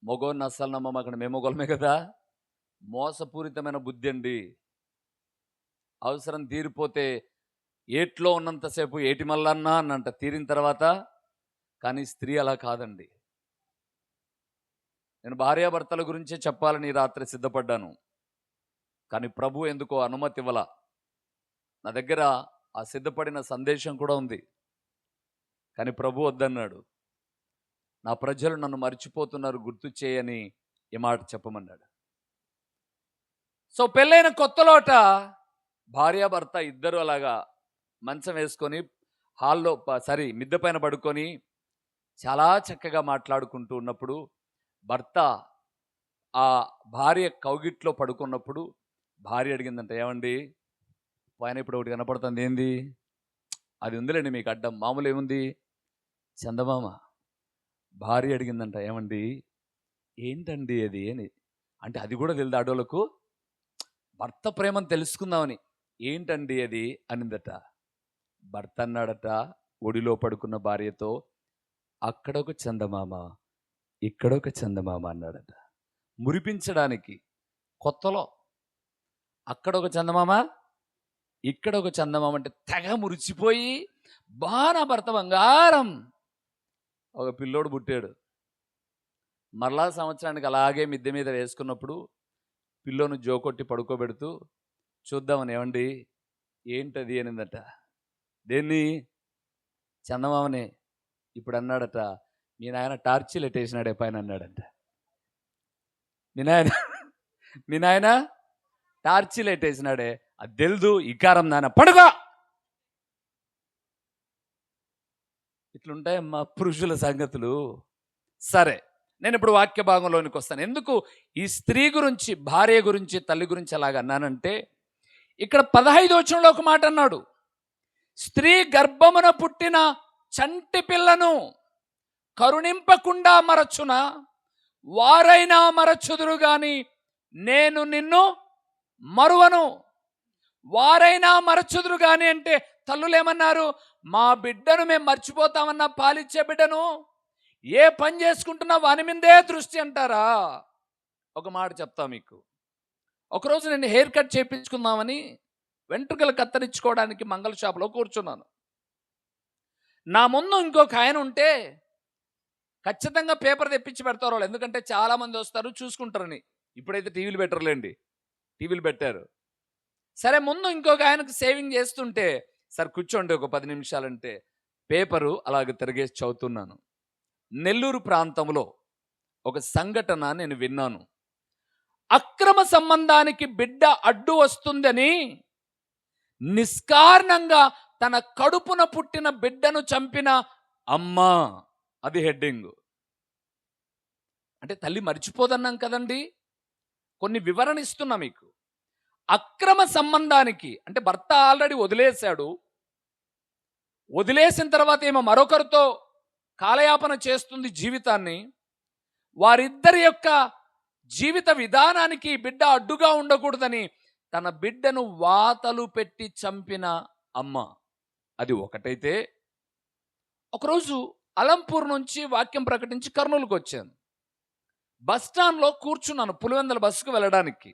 S1: మగోడిని అస్సలు నమ్మం, అక్కడ మేము మొగలమే కదా. మోసపూరితమైన బుద్ధి అండి. అవసరం తీరిపోతే ఏట్లో ఉన్నంతసేపు ఏటి మల్లన్నా అన్నంట, తీరిన తర్వాత. కానీ స్త్రీ అలా కాదండి. నేను భార్యాభర్తల గురించే చెప్పాలని రాత్రి సిద్ధపడ్డాను, కానీ ప్రభు ఎందుకో అనుమతి ఇవ్వాల. నా దగ్గర ఆ సిద్ధపడిన సందేశం కూడా ఉంది, కానీ ప్రభు వద్దన్నాడు. నా ప్రజలు నన్ను మర్చిపోతున్నారు, గుర్తు చేయని ఈ మాట చెప్పమన్నాడు. సో పెళ్ళైన కొత్తలోట భార్యాభర్త ఇద్దరు అలాగా మంచం వేసుకొని మిద్దె పైన పడుకొని చాలా చక్కగా మాట్లాడుకుంటూ ఉన్నప్పుడు భర్త ఆ భార్య కౌగిట్లో పడుకున్నప్పుడు భార్య అడిగిందంట, ఏమండి పైన ఇప్పుడు ఒకటి కనపడుతుంది, ఏంది అది? ఉందిలేండి మీకు అడ్డం, మామూలు ఏముంది? చందమామ. భార్య అడిగిందంట, ఏమండి ఏంటండి అది అని. అంటే అది కూడా తెలియదు ఆడోళ్ళకు, భర్త ప్రేమను తెలుసుకుందామని. ఏంటండి అది అనిందట. భర్త అన్నాడట ఒడిలో పడుకున్న భార్యతో, అక్కడొక చందమామ ఇక్కడొక చందమామ అన్నాడట. మురిపించడానికి కొత్తలో అక్కడొక చందమామ ఇక్కడొక చందమామ అంటే తెగ మురిచిపోయి, బాగా భర్త బంగారం. ఒక పిల్లోడు పుట్టాడు. మరలా సంవత్సరానికి అలాగే మిద్దె మీద వేసుకున్నప్పుడు పిల్లోను జోకొట్టి పడుకోబెడుతూ చూద్దామని, ఏమండి ఏంటది అనిందట. దేన్ని? చందమామనే. ఇప్పుడు అన్నాడట, మీ నాయన టార్చీలు ఎట్టేసినాడే పైన అన్నాడంట. మీ నాయన టార్చి లైట్ వేసినాడే, అది తెలుదు ఇకారం నాన్న పడుగా. ఇట్లుంటాయమ్మా పురుషుల సంగతులు. సరే, నేను ఇప్పుడు వాక్య భాగంలోనికి వస్తాను. ఎందుకు ఈ స్త్రీ గురించి, భార్య గురించి, తల్లి గురించి అలాగ అన్నానంటే, ఇక్కడ 15వ వచనంలో ఒక మాట అన్నాడు, స్త్రీ గర్భమున పుట్టిన చంటి పిల్లను కరుణింపకుండా మరచున, వారైనా మరచుదురు గాని నేను నిన్ను మరువను. వారైనా మరచుదురు గాని అంటే తల్లులు ఏమన్నారు? మా బిడ్డను మేము మర్చిపోతామన్నా, పాలిచ్చే బిడ్డను ఏ పని చేసుకుంటున్నా వాని మీదే దృష్టి అంటారా? ఒక మాట చెప్తా మీకు. ఒకరోజు నేను హెయిర్ కట్ చేయించుకుందామని వెంట్రుకలు కత్తిరించుకోవడానికి మంగళ షాప్లో కూర్చున్నాను. నా ముందు ఇంకొక ఆయన ఉంటే ఖచ్చితంగా పేపర్ తెప్పించి పెడతారు వాళ్ళు, ఎందుకంటే చాలామంది వస్తారు చూసుకుంటారని. ఇప్పుడైతే టీవీలు పెట్టరులేండి, టీవీలు పెట్టారు. సరే, ముందు ఇంకొక ఆయనకు సేవింగ్ చేస్తుంటే, సార్ కూర్చోండి ఒక 10 నిమిషాలంటే పేపరు అలాగ తిరిగేసి చదువుతున్నాను. నెల్లూరు ప్రాంతంలో ఒక సంఘటన నేను విన్నాను. అక్రమ సంబంధానికి బిడ్డ అడ్డు వస్తుందని నిష్కారణంగా తన కడుపున పుట్టిన బిడ్డను చంపిన అమ్మ. అది హెడ్డింగ్. అంటే తల్లి మర్చిపోదన్నాం కదండి. కొన్ని వివరణ ఇస్తున్నా మీకు. అక్రమ సంబంధానికి అంటే భర్త ఆల్రెడీ వదిలేశాడు, వదిలేసిన తర్వాత ఏమో మరొకరితో కాలయాపన చేస్తుంది జీవితాన్ని. వారిద్దరి యొక్క జీవిత విధానానికి బిడ్డ అడ్డుగా ఉండకూడదని తన బిడ్డను వాతలు పెట్టి చంపిన అమ్మ. అది ఒకటైతే, ఒకరోజు అలంపూర్ నుంచి వాక్యం ప్రకటించి కర్నూలుకు వచ్చాను. బస్ స్టాండ్లో కూర్చున్నాను పులివెందుల బస్సుకు వెళ్ళడానికి.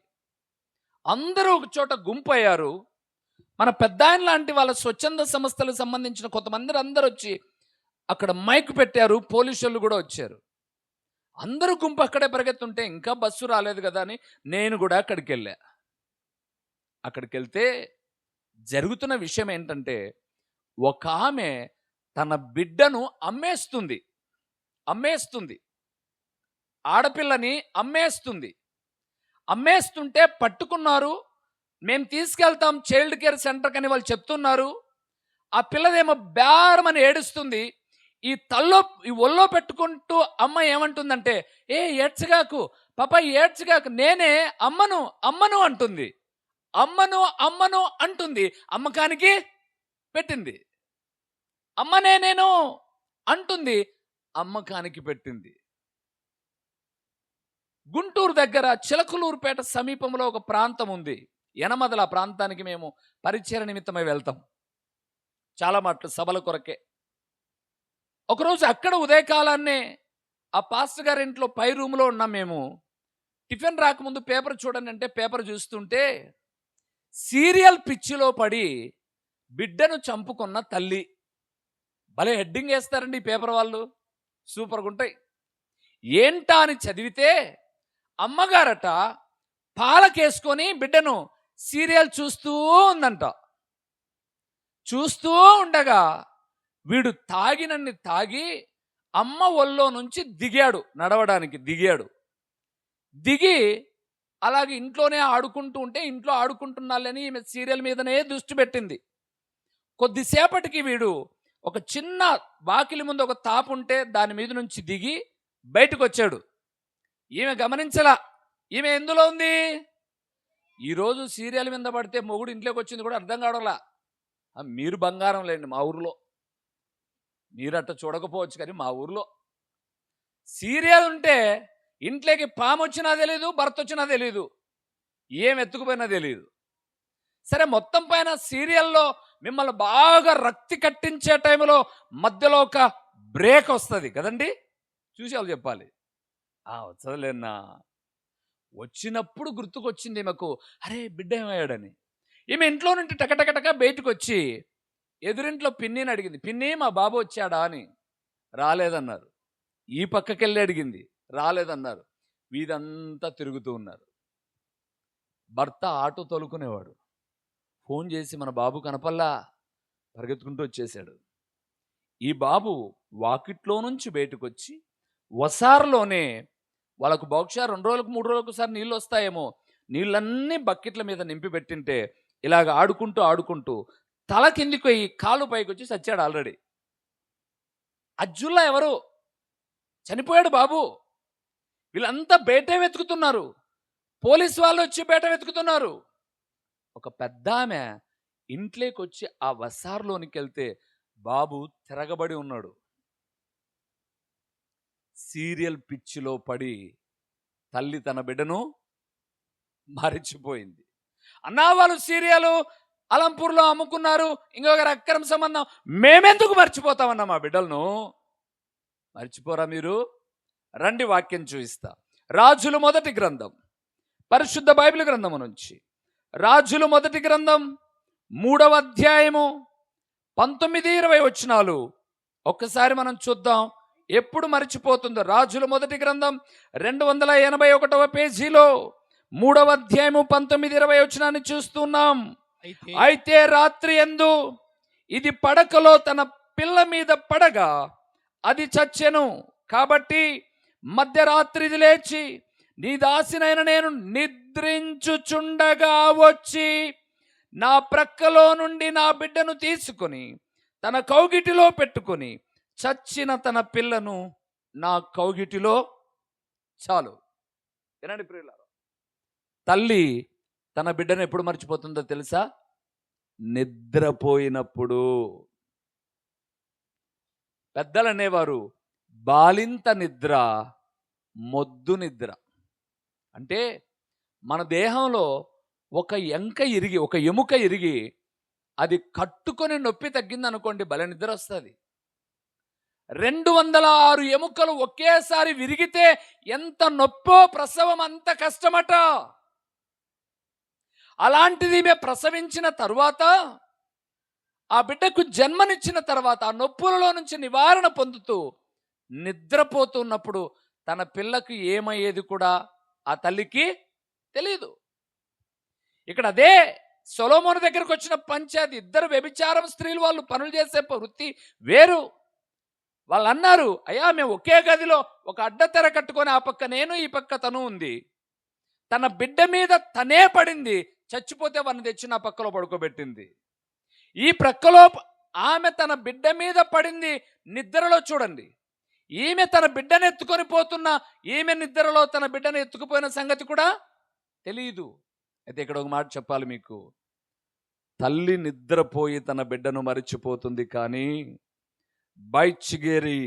S1: అందరూ ఒక చోట గుంపు అయ్యారు. మన పెద్ద ఆయన లాంటి వాళ్ళ స్వచ్ఛంద సంస్థలకు సంబంధించిన కొంతమంది అందరూ వచ్చి అక్కడ మైక్ పెట్టారు. పోలీసులు కూడా వచ్చారు. అందరూ గుంపు అక్కడే పరిగెత్తుంటే ఇంకా బస్సు రాలేదు కదా అని నేను కూడా అక్కడికి వెళ్ళా. అక్కడికి వెళ్తే జరుగుతున్న విషయం ఏంటంటే, ఒక ఆమె తన బిడ్డను అమ్మేస్తుంది, ఆడపిల్లని అమ్మేస్తుంటే పట్టుకున్నారు. మేము తీసుకెళ్తాం చైల్డ్ కేర్ సెంటర్ అని వాళ్ళు చెప్తున్నారు. ఆ పిల్లదేమో బేరమని ఏడుస్తుంది. ఈ ఒళ్ళో పెట్టుకుంటూ అమ్మ ఏమంటుందంటే, ఏడ్చగాకు పాప, ఏడ్చగాకు, నేనే అమ్మను అంటుంది. అమ్మను అంటుంది. అమ్మకానికి పెట్టింది. అమ్మనే నేను అంటుంది, అమ్మకానికి పెట్టింది. గుంటూరు దగ్గర చిలకలూరుపేట సమీపంలో ఒక ప్రాంతం ఉంది. యనమదల ప్రాంతానికి మేము పరిచయ నిమిత్తమై వెళ్తాం చాలా మాటలు, సభల కొరకే. ఒకరోజు అక్కడ ఉదయకాలాన్నే ఆ పాస్టర్ గారి ఇంట్లో పై రూమ్లో ఉన్నాం మేము. టిఫిన్ రాకముందు పేపర్ చూడండి అంటే పేపర్ చూస్తుంటే, సీరియల్ పిచ్చిలో పడి బిడ్డను చంపుకున్న తల్లి. భలే హెడ్డింగ్ వేస్తారండి ఈ పేపర్ వాళ్ళు, సూపర్గా ఉంటాయి. ఏంటా అని చదివితే, అమ్మగారట పాలకేసుకొని బిడ్డను సీరియల్ చూస్తూ ఉందంట. చూస్తూ ఉండగా వీడు తాగినన్ని తాగి అమ్మ ఒళ్ళో నుంచి నడవడానికి దిగి అలాగే ఇంట్లోనే ఆడుకుంటూ ఉంటే, ఇంట్లో ఆడుకుంటున్నాళ్ళని ఈమె సీరియల్ మీదనే దృష్టి పెట్టింది. కొద్దిసేపటికి వీడు ఒక చిన్న వాకిలి ముందు ఒక తాపు ఉంటే దాని మీద నుంచి దిగి బయటకు వచ్చాడు. ఈమె గమనించలా, ఈమె ఎందులో ఉంది. ఈరోజు సీరియల్ మీద పడితే మొగుడు ఇంట్లోకి వచ్చింది కూడా అర్థం కావడంలా. మీరు బంగారం లేండి, మా ఊర్లో మీరు అట్ట చూడకపోవచ్చు, కానీ మా ఊర్లో సీరియల్ ఉంటే ఇంట్లోకి పాము వచ్చినా తెలీదు, భర్త వచ్చినా తెలీదు, ఏం ఎత్తుకుపోయినా తెలీదు. సరే, మొత్తం పైన సీరియల్లో మిమ్మల్ని బాగా రక్తి కట్టించే టైంలో మధ్యలో ఒక బ్రేక్ వస్తుంది కదండి, చూసి వాళ్ళు చెప్పాలి. వచ్చలేనా, వచ్చినప్పుడు గుర్తుకొచ్చింది ఈమెకు, అరే బిడ్డ ఏమయ్యాడని. ఈమె ఇంట్లో నుండి టకటకటక బయటకు వచ్చి ఎదురింట్లో పిన్నిని అడిగింది, పిన్ని మా బాబు వచ్చాడా అని. రాలేదన్నారు. ఈ పక్కకెళ్ళి అడిగింది, రాలేదన్నారు. వీధంతా తిరుగుతూ ఉన్నారు. భర్త ఆటో తోలుకునేవాడు. ఫోన్ చేసి మన బాబు కనపల్లా, పరిగెత్తుకుంటూ వచ్చేసాడు. ఈ బాబు వాకిట్లో నుంచి బయటకు వచ్చి వసారులోనే, వాళ్ళకు బహుశా 2 రోజులకు 3 రోజులకు ఒకసారి నీళ్ళు వస్తాయేమో, నీళ్ళన్నీ బకెట్ల మీద నింపి పెట్టింటే ఇలాగ ఆడుకుంటూ ఆడుకుంటూ తల కిందికి పోయి కాలు పైకి వచ్చి చచ్చాడు ఆల్రెడీ. అజ్జుల్లా ఎవరు? చనిపోయాడు బాబు. వీళ్ళంతా బయటే వెతుకుతున్నారు. పోలీసు వాళ్ళు వచ్చి బయట వెతుకుతున్నారు. ఒక పెద్ద ఆమె ఇంట్లోకి వచ్చి ఆ వసారులోనికి వెళ్తే బాబు తిరగబడి ఉన్నాడు. సీరియల్ పిచ్చిలో పడి తల్లి తన బిడ్డను మరిచిపోయింది. అన్నా వాళ్ళు సీరియలు అలంపూర్లో అమ్ముకున్నారు, ఇంకొకరు అక్రమ సంబంధం, మేమెందుకు మర్చిపోతామన్నా మా బిడ్డలను? మర్చిపోరా మీరు? రండి వాక్యం చూపిస్తా. రాజుల మొదటి గ్రంథం, పరిశుద్ధ బైబిల్ గ్రంథము నుంచి రాజుల మొదటి గ్రంథం 3వ అధ్యాయము 19-20 వచనాలు ఒక్కసారి మనం చూద్దాం. ఎప్పుడు మర్చిపోతుందో. రాజుల మొదటి గ్రంథం 281వ పేజీలో 3వ అధ్యాయము 19-20 వచనాన్ని చూస్తున్నాం. అయితే రాత్రి యందు ఇది పడకలో తన పిల్ల మీద పడగా అది చచ్చెను. కాబట్టి మధ్యరాత్రిది లేచి నీ దాసినైన నేను నిద్రించుచుండగా వచ్చి నా ప్రక్కలో నుండి నా బిడ్డను తీసుకొని తన కౌగిటిలో పెట్టుకొని చచ్చిన తన పిల్లను నా కౌగిటిలో చాలు. వినండి ప్రియులారా, తల్లి తన బిడ్డను ఎప్పుడు మర్చిపోతుందో తెలుసా? నిద్రపోయినప్పుడు. పెద్దలు అనేవారు బాలింత నిద్ర, మొద్దు నిద్ర. అంటే మన దేహంలో ఒక ఎముక ఇరిగి అది కట్టుకొని నొప్పి తగ్గింది అనుకోండి, భలే నిద్ర వస్తుంది. 206 ఎముకలు ఒకేసారి విరిగితే ఎంత నొప్పో, ప్రసవం అంత కష్టమట. అలాంటిది మే ప్రసవించిన తరువాత, ఆ బిడ్డకు జన్మనిచ్చిన తర్వాత ఆ నొప్పులలో నుంచి నివారణ పొందుతూ నిద్రపోతున్నప్పుడు తన పిల్లకు ఏమయ్యేది కూడా ఆ తల్లికి తెలియదు. ఇక్కడ అదే సొలొమోను దగ్గరకు వచ్చిన పంచాయతీ. ఇద్దరు వ్యభిచారం స్త్రీలు, వాళ్ళు పనులు చేసే వృత్తి వేరు. వాళ్ళు అన్నారు, అయ్యా మేము ఒకే గదిలో ఒక అడ్డతెర కట్టుకొని ఆ పక్క నేను ఈ పక్క తను ఉంది. తన బిడ్డ మీద తనే పడింది, చచ్చిపోతే వారిని తెచ్చి నా పక్కలో పడుకోబెట్టింది. ఈ ప్రక్కలో ఆమె తన బిడ్డ మీద పడింది నిద్రలో. చూడండి, ఈమె తన బిడ్డను ఎత్తుకొని పోతున్నా ఈమె నిద్రలో తన బిడ్డను ఎత్తుకుపోయిన సంగతి కూడా తెలియదు. అయితే ఇక్కడ ఒక మాట చెప్పాలి మీకు. తల్లి నిద్రపోయి తన బిడ్డను మరిచిపోతుంది, కానీ బైచిగేరి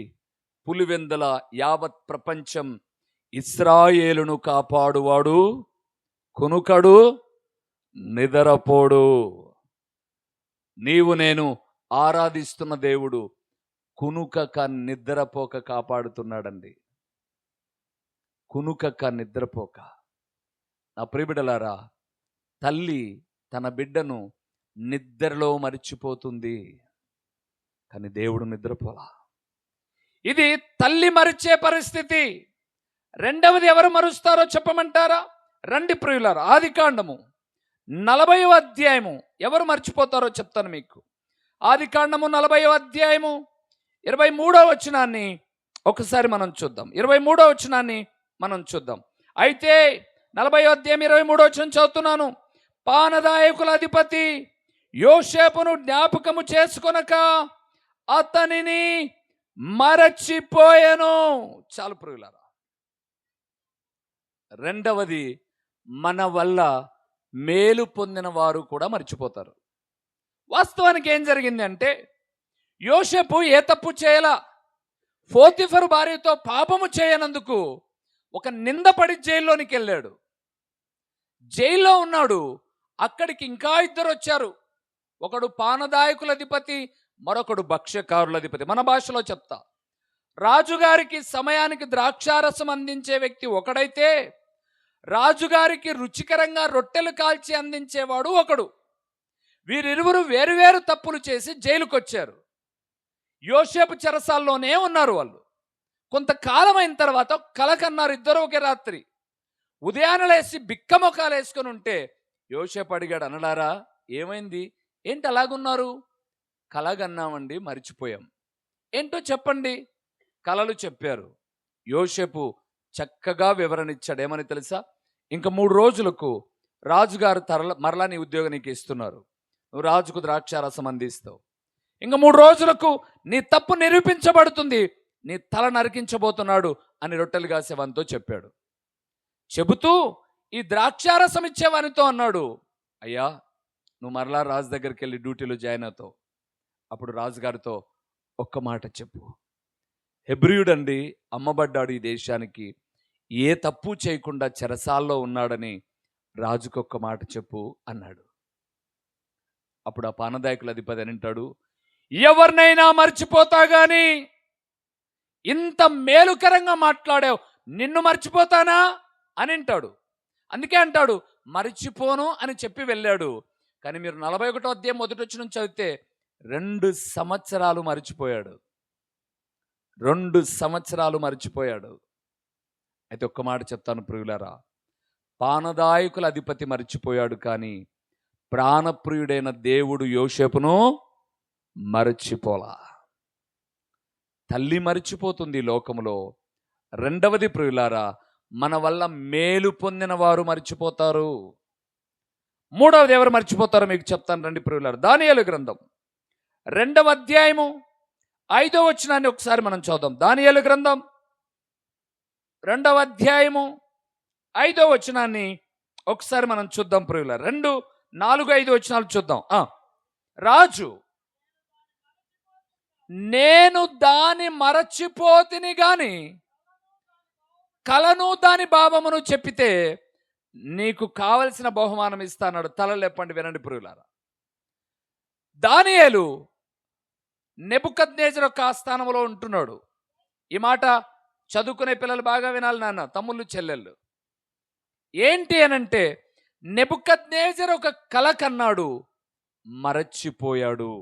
S1: పులివెందల యావత్ ప్రపంచం ఇశ్రాయేలును కాపాడువాడు కునుకడు, నిద్రపోడు. నీవు నేను ఆరాధిస్తున్న దేవుడు కునుకక నిద్రపోక కాపాడుతున్నాడండి. కునుకక నిద్రపోక. నా ప్రియబిడ్డలారా, తల్లి తన బిడ్డను నిద్రలో మరిచిపోతుంది, కానీ దేవుడు నిద్రపోలా. ఇది తల్లి మరిచే పరిస్థితి. రెండవది ఎవరు మరుస్తారో చెప్పమంటారా? రండి ప్రియులారా, ఆదికాండము 40వ అధ్యాయము ఎవరు మర్చిపోతారో చెప్తాను మీకు. ఆదికాండము 40వ అధ్యాయము 23వ వచనాన్ని ఒకసారి మనం చూద్దాం. 23వ వచనాన్ని మనం చూద్దాం. అయితే 40వ అధ్యాయం 23వ వచనం చదువుతున్నాను. పానదాయకుల అధిపతి యోసేపును జ్ఞాపకము చేసుకొనక అతనిని మరచిపోయెను. చాలు ప్రియులారా. రెండవది, మన వల్ల మేలు పొందిన వారు కూడా మర్చిపోతారు. వాస్తవానికి ఏం జరిగింది అంటే, యోసేపు ఏ తప్పు చేయలా. పోతిఫరు భార్యతో పాపము చేయనందుకు ఒక నిందపడి జైల్లోనికి వెళ్ళాడు. జైల్లో ఉన్నాడు. అక్కడికి ఇంకా ఇద్దరు వచ్చారు. ఒకడు పానదాయకుల అధిపతి, మరొకడు భక్ష్యకారుల అధిపతి. మన భాషలో చెప్తా, రాజుగారికి సమయానికి ద్రాక్షారసం అందించే వ్యక్తి ఒకడైతే, రాజుగారికి రుచికరంగా రొట్టెలు కాల్చి అందించేవాడు ఒకడు. వీరిరువురు వేరువేరు తప్పులు చేసి జైలుకు వచ్చారు. యోసేపు చెరసాల్లోనే ఉన్నారు వాళ్ళు. కొంతకాలం అయిన తర్వాత కల కన్నారు ఇద్దరు ఒకే రాత్రి. ఉదయాన లేసి బిక్కమొకాలు వేసుకొని ఉంటే యోసేపు అడిగాడు, అనలారా ఏమైంది, ఏంటి అలాగున్నారు? కలగన్నామండి, మరిచిపోయాం. ఏంటో చెప్పండి. కలలు చెప్పారు. యోసేపు చక్కగా వివరణ ఇచ్చాడు. ఏమని తెలుసా? ఇంక 3 రోజులకు రాజుగారు మరలా నీ ఉద్యోగం నీకు ఇస్తున్నారు, నువ్వు రాజుకు ద్రాక్షారసం అందిస్తావు. ఇంక 3 రోజులకు నీ తప్పు నిరూపించబడుతుంది, నీ తల నరికించబోతున్నాడు అని రొట్టెలు కాసేవానితో చెప్పాడు. చెబుతూ ఈ ద్రాక్షారసం ఇచ్చేవానితో అన్నాడు, అయ్యా నువ్వు మరలా రాజు దగ్గరికి వెళ్ళి డ్యూటీలో జాయిన్ అవుతావు. అప్పుడు రాజుగారితో ఒక్క మాట చెప్పు, హెబ్రియుడండి, అమ్మబడ్డాడు ఈ దేశానికి, ఏ తప్పు చేయకుండా చెరసాల్లో ఉన్నాడని రాజుకు ఒక్క మాట చెప్పు అన్నాడు. అప్పుడు ఆ పానదాయకుల అధిపతి అని అంటాడు, ఎవరినైనా మర్చిపోతా గాని ఇంత మేలుకరంగా మాట్లాడావు, నిన్ను మర్చిపోతానా అని అంటాడు. అందుకే అంటాడు మర్చిపోను అని చెప్పి వెళ్ళాడు. కానీ మీరు 41వ అధ్యాయం మొదటి వచనం చదివితే 2 సంవత్సరాలు మర్చిపోయాడు. 2 సంవత్సరాలు మర్చిపోయాడు. అయితే ఒక్క మాట చెప్తాను ప్రియులారా, పానదాయకుల అధిపతి మర్చిపోయాడు, కానీ ప్రాణప్రియుడైన దేవుడు యోసేపును మరచిపోలా. తల్లి మరిచిపోతుంది ఈ లోకంలో. రెండవది ప్రియులారా, మన వల్ల మేలు పొందిన వారు మర్చిపోతారు. మూడవది ఎవరు మర్చిపోతారో మీకు చెప్తాను రండి ప్రియులారా. దానియేలు గ్రంథం 2వ అధ్యాయము 5వ వచనాన్ని ఒకసారి మనం చూద్దాం. దానియేలు గ్రంథం 2వ అధ్యాయము 5వ వచనాన్ని ఒకసారి మనం చూద్దాం ప్రియులారా. 2, 4, 5 వచనాలు చూద్దాం. రాజు, నేను దాని మరచిపోతిని గాని కలను దాని భావమును చెప్పితే నీకు కావలసిన బహుమానం ఇస్తాడు. తల లేపండి, వినండి ప్రియులారా. దానియేలు నెబుకద్నెజరు యొక్క ఆస్థానంలో ఉంటున్నాడు. ఈ మాట చదువుకునే పిల్లలు బాగా వినాలి నాన్న, తమ్ముళ్ళు చెల్లెళ్ళు. ఏంటి అనంటే, నెబుకద్నెజరు ఒక కల కన్నాడు, మరచిపోయాడు.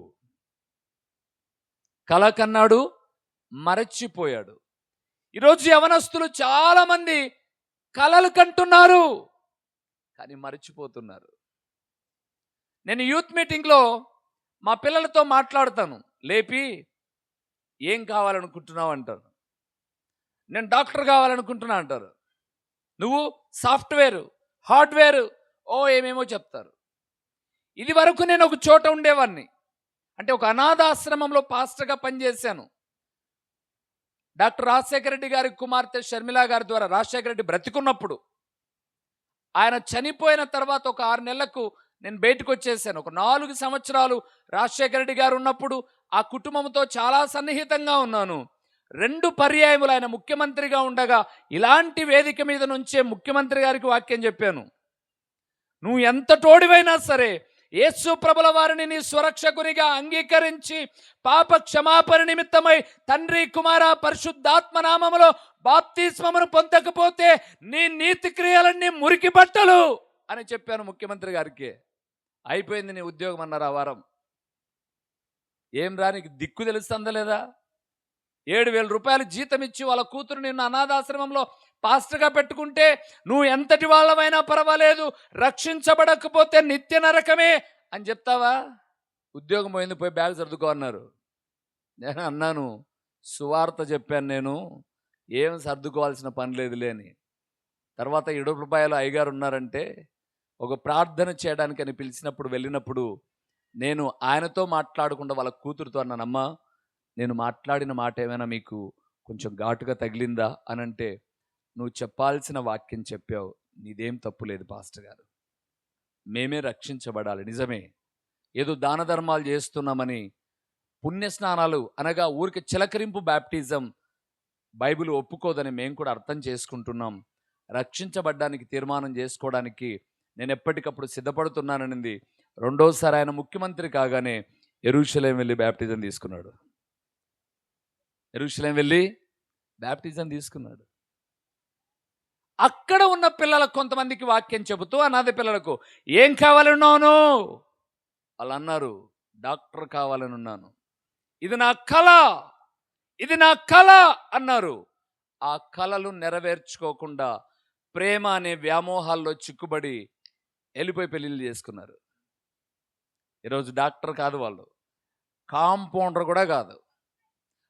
S1: కల కన్నాడు, మరచిపోయాడు. ఈరోజు యవనస్తులు చాలా మంది కలలు కంటున్నారు, కానీ మరచిపోతున్నారు. నేను యూత్ మీటింగ్లో మా పిల్లలతో మాట్లాడతాను. లేపి ఏం కావాలనుకుంటున్నావు అంటారు. నేను డాక్టర్ కావాలనుకుంటున్నా అంటారు. నువ్వు సాఫ్ట్వేర్, హార్డ్వేర్, ఏమేమో చెప్తారు. ఇది వరకు నేను ఒక చోట ఉండేవాడిని, అంటే ఒక అనాథాశ్రమంలో పాస్టర్గా పనిచేశాను. డాక్టర్ రాజశేఖర రెడ్డి గారి కుమార్తె షర్మిల గారి ద్వారా, రాజశేఖర రెడ్డి బ్రతికున్నప్పుడు, ఆయన చనిపోయిన తర్వాత ఒక 6 నెలలకు నేను బయటకు వచ్చేసాను. ఒక 4 సంవత్సరాలు రాజశేఖర రెడ్డి గారు ఉన్నప్పుడు ఆ కుటుంబంతో చాలా సన్నిహితంగా ఉన్నాను. 2 పర్యాయములు ఆయన ముఖ్యమంత్రిగా ఉండగా ఇలాంటి వేదిక మీద నుంచే ముఖ్యమంత్రి గారికి వాక్యం చెప్పాను. నువ్వు ఎంత తోడివైనా సరే యేసు ప్రభుల వారిని నీ స్వరక్షకునిగా అంగీకరించి పాప క్షమాపణ నిమిత్తమై తండ్రి కుమార పరిశుద్ధాత్మ నామములో బాప్తిస్మమును పొందకపోతే నీ నీతి క్రియలన్నీ మురికి బట్టలు అని చెప్పాను ముఖ్యమంత్రి గారికి. అయిపోయింది నీ ఉద్యోగం అన్నారు ఆ వారం. ఏం రానికి దిక్కు తెలుస్తుందా లేదా? 7,000 రూపాయలు జీతం ఇచ్చి వాళ్ళ కూతురు నిన్ను అనాథాశ్రమంలో పాస్టర్గా పెట్టుకుంటే నువ్వు ఎంతటి వాళ్ళమైనా పర్వాలేదు, రక్షించబడకపోతే నిత్య నరకమే అని చెప్తావా? ఉద్యోగం పోయింది, పోయి బ్యాగ్ సర్దుకో అన్నారు. నేను అన్నాను, సువార్త చెప్పాను, నేను ఏం సర్దుకోవాల్సిన పని లేదులే అని. తర్వాత 7 రూపాయలు అయ్యగారు ఉన్నారంటే ఒక ప్రార్థన చేయడానికి అని పిలిచినప్పుడు వెళ్ళినప్పుడు నేను ఆయనతో మాట్లాడకుండా వాళ్ళ కూతురుతో అన్నానమ్మా, నేను మాట్లాడిన మాట ఏమైనా మీకు కొంచెం ఘాటుగా తగిలిందా అని అంటే, నువ్వు చెప్పాల్సిన వాక్యం చెప్పావు, నీదేం తప్పు లేదు పాస్టర్ గారు, మేమే రక్షించబడాలి. నిజమే, ఏదో దాన ధర్మాలు చేస్తున్నామని పుణ్యస్నానాలు అనగా ఊరికి చిలకరింపు బ్యాప్టిజం బైబిల్ ఒప్పుకోదని మేము కూడా అర్థం చేసుకుంటున్నాం. రక్షించబడ్డానికి తీర్మానం చేసుకోవడానికి నేను ఎప్పటికప్పుడు సిద్ధపడుతున్నాననింది. రెండోసారి ఆయన ముఖ్యమంత్రి కాగానే యెరూషలేం వెళ్ళి బ్యాప్టిజం తీసుకున్నాడు. యెరూషలేం వెళ్ళి బ్యాప్టిజం తీసుకున్నాడు. అక్కడ ఉన్న పిల్లలకు కొంతమందికి వాక్యం చెబుతూ అనాథ పిల్లలకు ఏం కావాలన్నాను వాళ్ళు అన్నారు, డాక్టర్ కావాలని ఉన్నాను, ఇది నా కళ, ఇది నా కళ అన్నారు. ఆ కళలు నెరవేర్చుకోకుండా ప్రేమ అనే వ్యామోహాల్లో చిక్కుబడి వెళ్ళిపోయి పెళ్ళిళ్ళు చేసుకున్నారు. ఈరోజు డాక్టర్ కాదు వాళ్ళు, కాంపౌండర్ కూడా కాదు,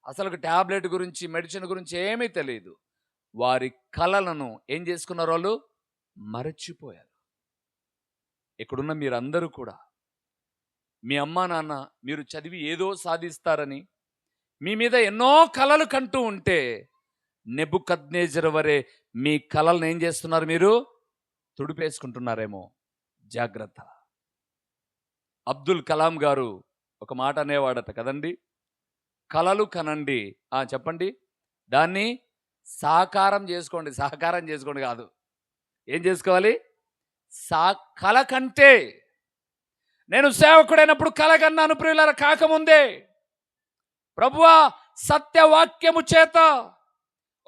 S1: అసలు ట్యాబ్లెట్ గురించి మెడిసిన్ గురించి ఏమీ తెలియదు. వారి కళలను ఏం చేసుకున్నారు? వాళ్ళు మరచిపోయారు. ఇక్కడున్న మీరందరూ కూడా మీ అమ్మా నాన్న మీరు చదివి ఏదో సాధిస్తారని మీ మీద ఎన్నో కలలు కంటూ ఉంటే నెబుకద్నేజరు వరే మీ కలలను ఏం చేస్తున్నారు? మీరు తుడిపేసుకుంటున్నారేమో. జాగ్రత్త. అబ్దుల్ కలాం గారు ఒక మాట అనేవాడట కదండి, కలలు కనండి. చెప్పండి. దాన్ని సాకారం చేసుకోండి. సహకారం చేసుకోండి కాదు. ఏం చేసుకోవాలి? కల కంటే నేను సేవకుడైనప్పుడు కలగన్నాను ప్రియులారా, కాకముందే ప్రభువా సత్యవాక్యము చేత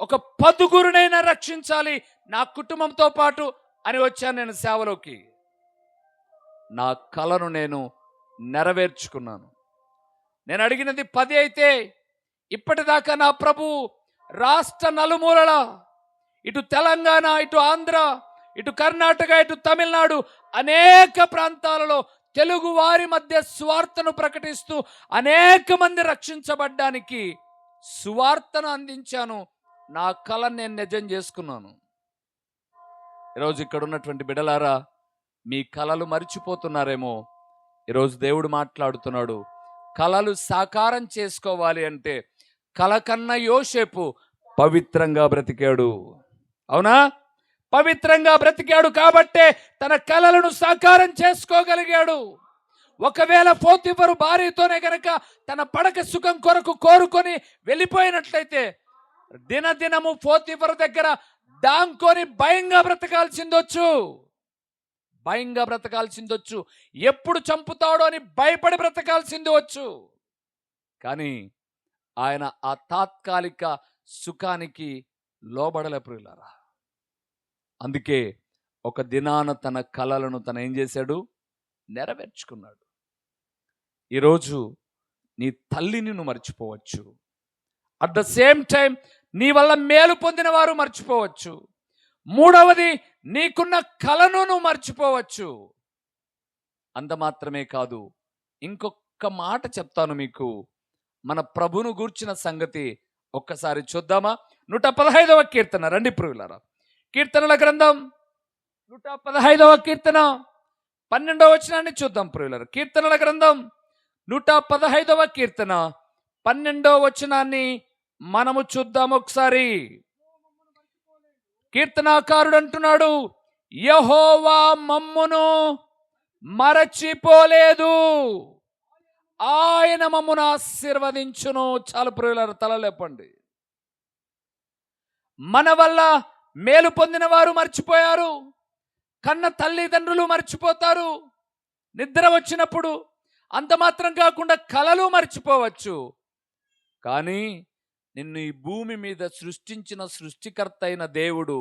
S1: ఒక 10గురినైనా రక్షించాలి నా కుటుంబంతో పాటు అని వచ్చాను నేను సేవలోకి. నా కలను నేను నెరవేర్చుకున్నాను. నేను అడిగినది 10 అయితే ఇప్పటిదాకా నా ప్రభు రాష్ట్ర నలుమూలల, ఇటు తెలంగాణ, ఇటు ఆంధ్ర, ఇటు కర్ణాటక, ఇటు తమిళనాడు అనేక ప్రాంతాలలో తెలుగు వారి మధ్య సువార్తను ప్రకటిస్తూ అనేక మంది రక్షించబడ్డానికి సువార్తను అందించాను. నా కళను నేను నిజం చేసుకున్నాను. ఈరోజు ఇక్కడ ఉన్నటువంటి బిడ్డలారా, మీ కలలు మర్చిపోతున్నారేమో. ఈరోజు దేవుడు మాట్లాడుతున్నాడు. కలలు సాకారం చేసుకోవాలి అంటే కల కన్నా యోసేపు పవిత్రంగా బ్రతికాడు. అవునా? పవిత్రంగా బ్రతికాడు కాబట్టే తన కలలను సాకారం చేసుకోగలిగాడు. ఒకవేళ పోతిఫరు భార్యతోనే గనక తన పడక సుఖం కొరకు కోరుకొని వెళ్ళిపోయినట్లయితే దినదినము పోతిఫరు దగ్గర దాంకొని భయంగా బ్రతకాల్సిందొచ్చు. ఎప్పుడు చంపుతాడో అని భయపడి బ్రతకాల్సింది వచ్చు. కానీ ఆయన ఆ తాత్కాలిక సుఖానికి లోబడలే ప్రియులారా. అందుకే ఒక దినాన తన కలలను తను ఏం చేశాడు? నెరవేర్చుకున్నాడు. ఈరోజు నీ తల్లిని నువ్వు మర్చిపోవచ్చు. అట్ ద సేమ్ టైం నీ వల్ల మేలు పొందిన వారు మర్చిపోవచ్చు. మూడవది, నీకున్న కలను నువ్వు మర్చిపోవచ్చు. అంత మాత్రమే కాదు, ఇంకొక మాట చెప్తాను మీకు. మన ప్రభును గూర్చిన సంగతి ఒక్కసారి చూద్దామా? 115వ కీర్తన. రండి ప్రియులారా, కీర్తనల గ్రంథం 115వ కీర్తన 12వ వచనాన్ని చూద్దాం ప్రియులారా. కీర్తనల గ్రంథం 115వ కీర్తన 12వ వచనాన్ని మనము చూద్దాం ఒకసారి. కీర్తనాకారుడు అంటున్నాడు, యెహోవా మమ్మును మరచిపోలేదు, ఆయన మమ్మును ఆశీర్వదించును. చాలు ప్రియులారా, తల లేపండి. మన వల్ల మేలు పొందిన వారు మర్చిపోయారు. కన్న తల్లిదండ్రులు మర్చిపోతారు నిద్ర వచ్చినప్పుడు. అంత మాత్రం కాకుండా కలలు మర్చిపోవచ్చు. కానీ నిన్ను ఈ భూమి మీద సృష్టించిన సృష్టికర్త అయిన దేవుడు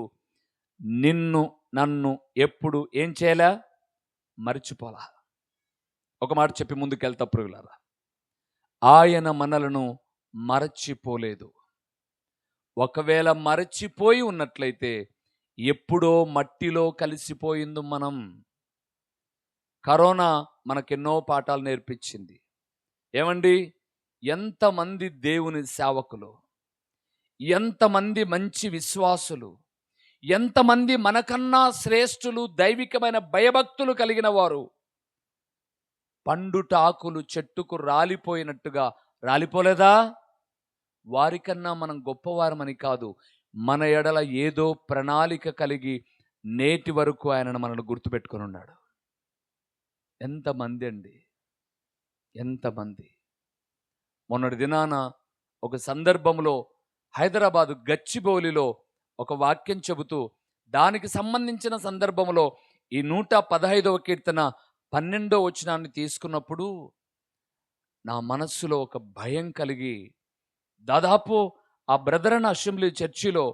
S1: నిన్ను నన్ను ఎప్పుడు ఏం చేయలే? మర్చిపోలా. ఒక మాట చెప్పి ముందుకెళ్తా ప్రియులారా, ఆయన మనలను మరచిపోలేదు. ఒకవేళ మరచిపోయి ఉన్నట్లయితే ఎప్పుడో మట్టిలో కలిసిపోయింది మనం. కరోనా మనకెన్నో పాఠాలు నేర్పించింది. ఏమండి, ఎంతమంది దేవుని సేవకులు, ఎంతమంది మంచి విశ్వాసులు, ఎంతమంది మనకన్నా శ్రేష్ఠులు, దైవికమైన భయభక్తులు కలిగిన వారు పండుటాకులు చెట్టుకు రాలిపోయినట్టుగా రాలిపోలేదా? వారికన్నా మనం గొప్పవారమని కాదు, మన ఎడల ఏదో ప్రణాళిక కలిగి నేటి వరకు ఆయనను మనల్ని గుర్తుపెట్టుకొని ఉన్నాడు. ఎంతమంది అండి, ఎంతమంది. మొన్నటి దినాన ఒక సందర్భంలో హైదరాబాదు గచ్చిబౌలిలో ఒక వాక్యం చెబుతూ దానికి సంబంధించిన సందర్భంలో ఈ 115వ కీర్తన 12వ వచనాన్ని తీసుకున్నప్పుడు నా మనస్సులో ఒక భయం కలిగి, దాదాపు ఆ బ్రదరన్ అసెంబ్లీ చర్చిలో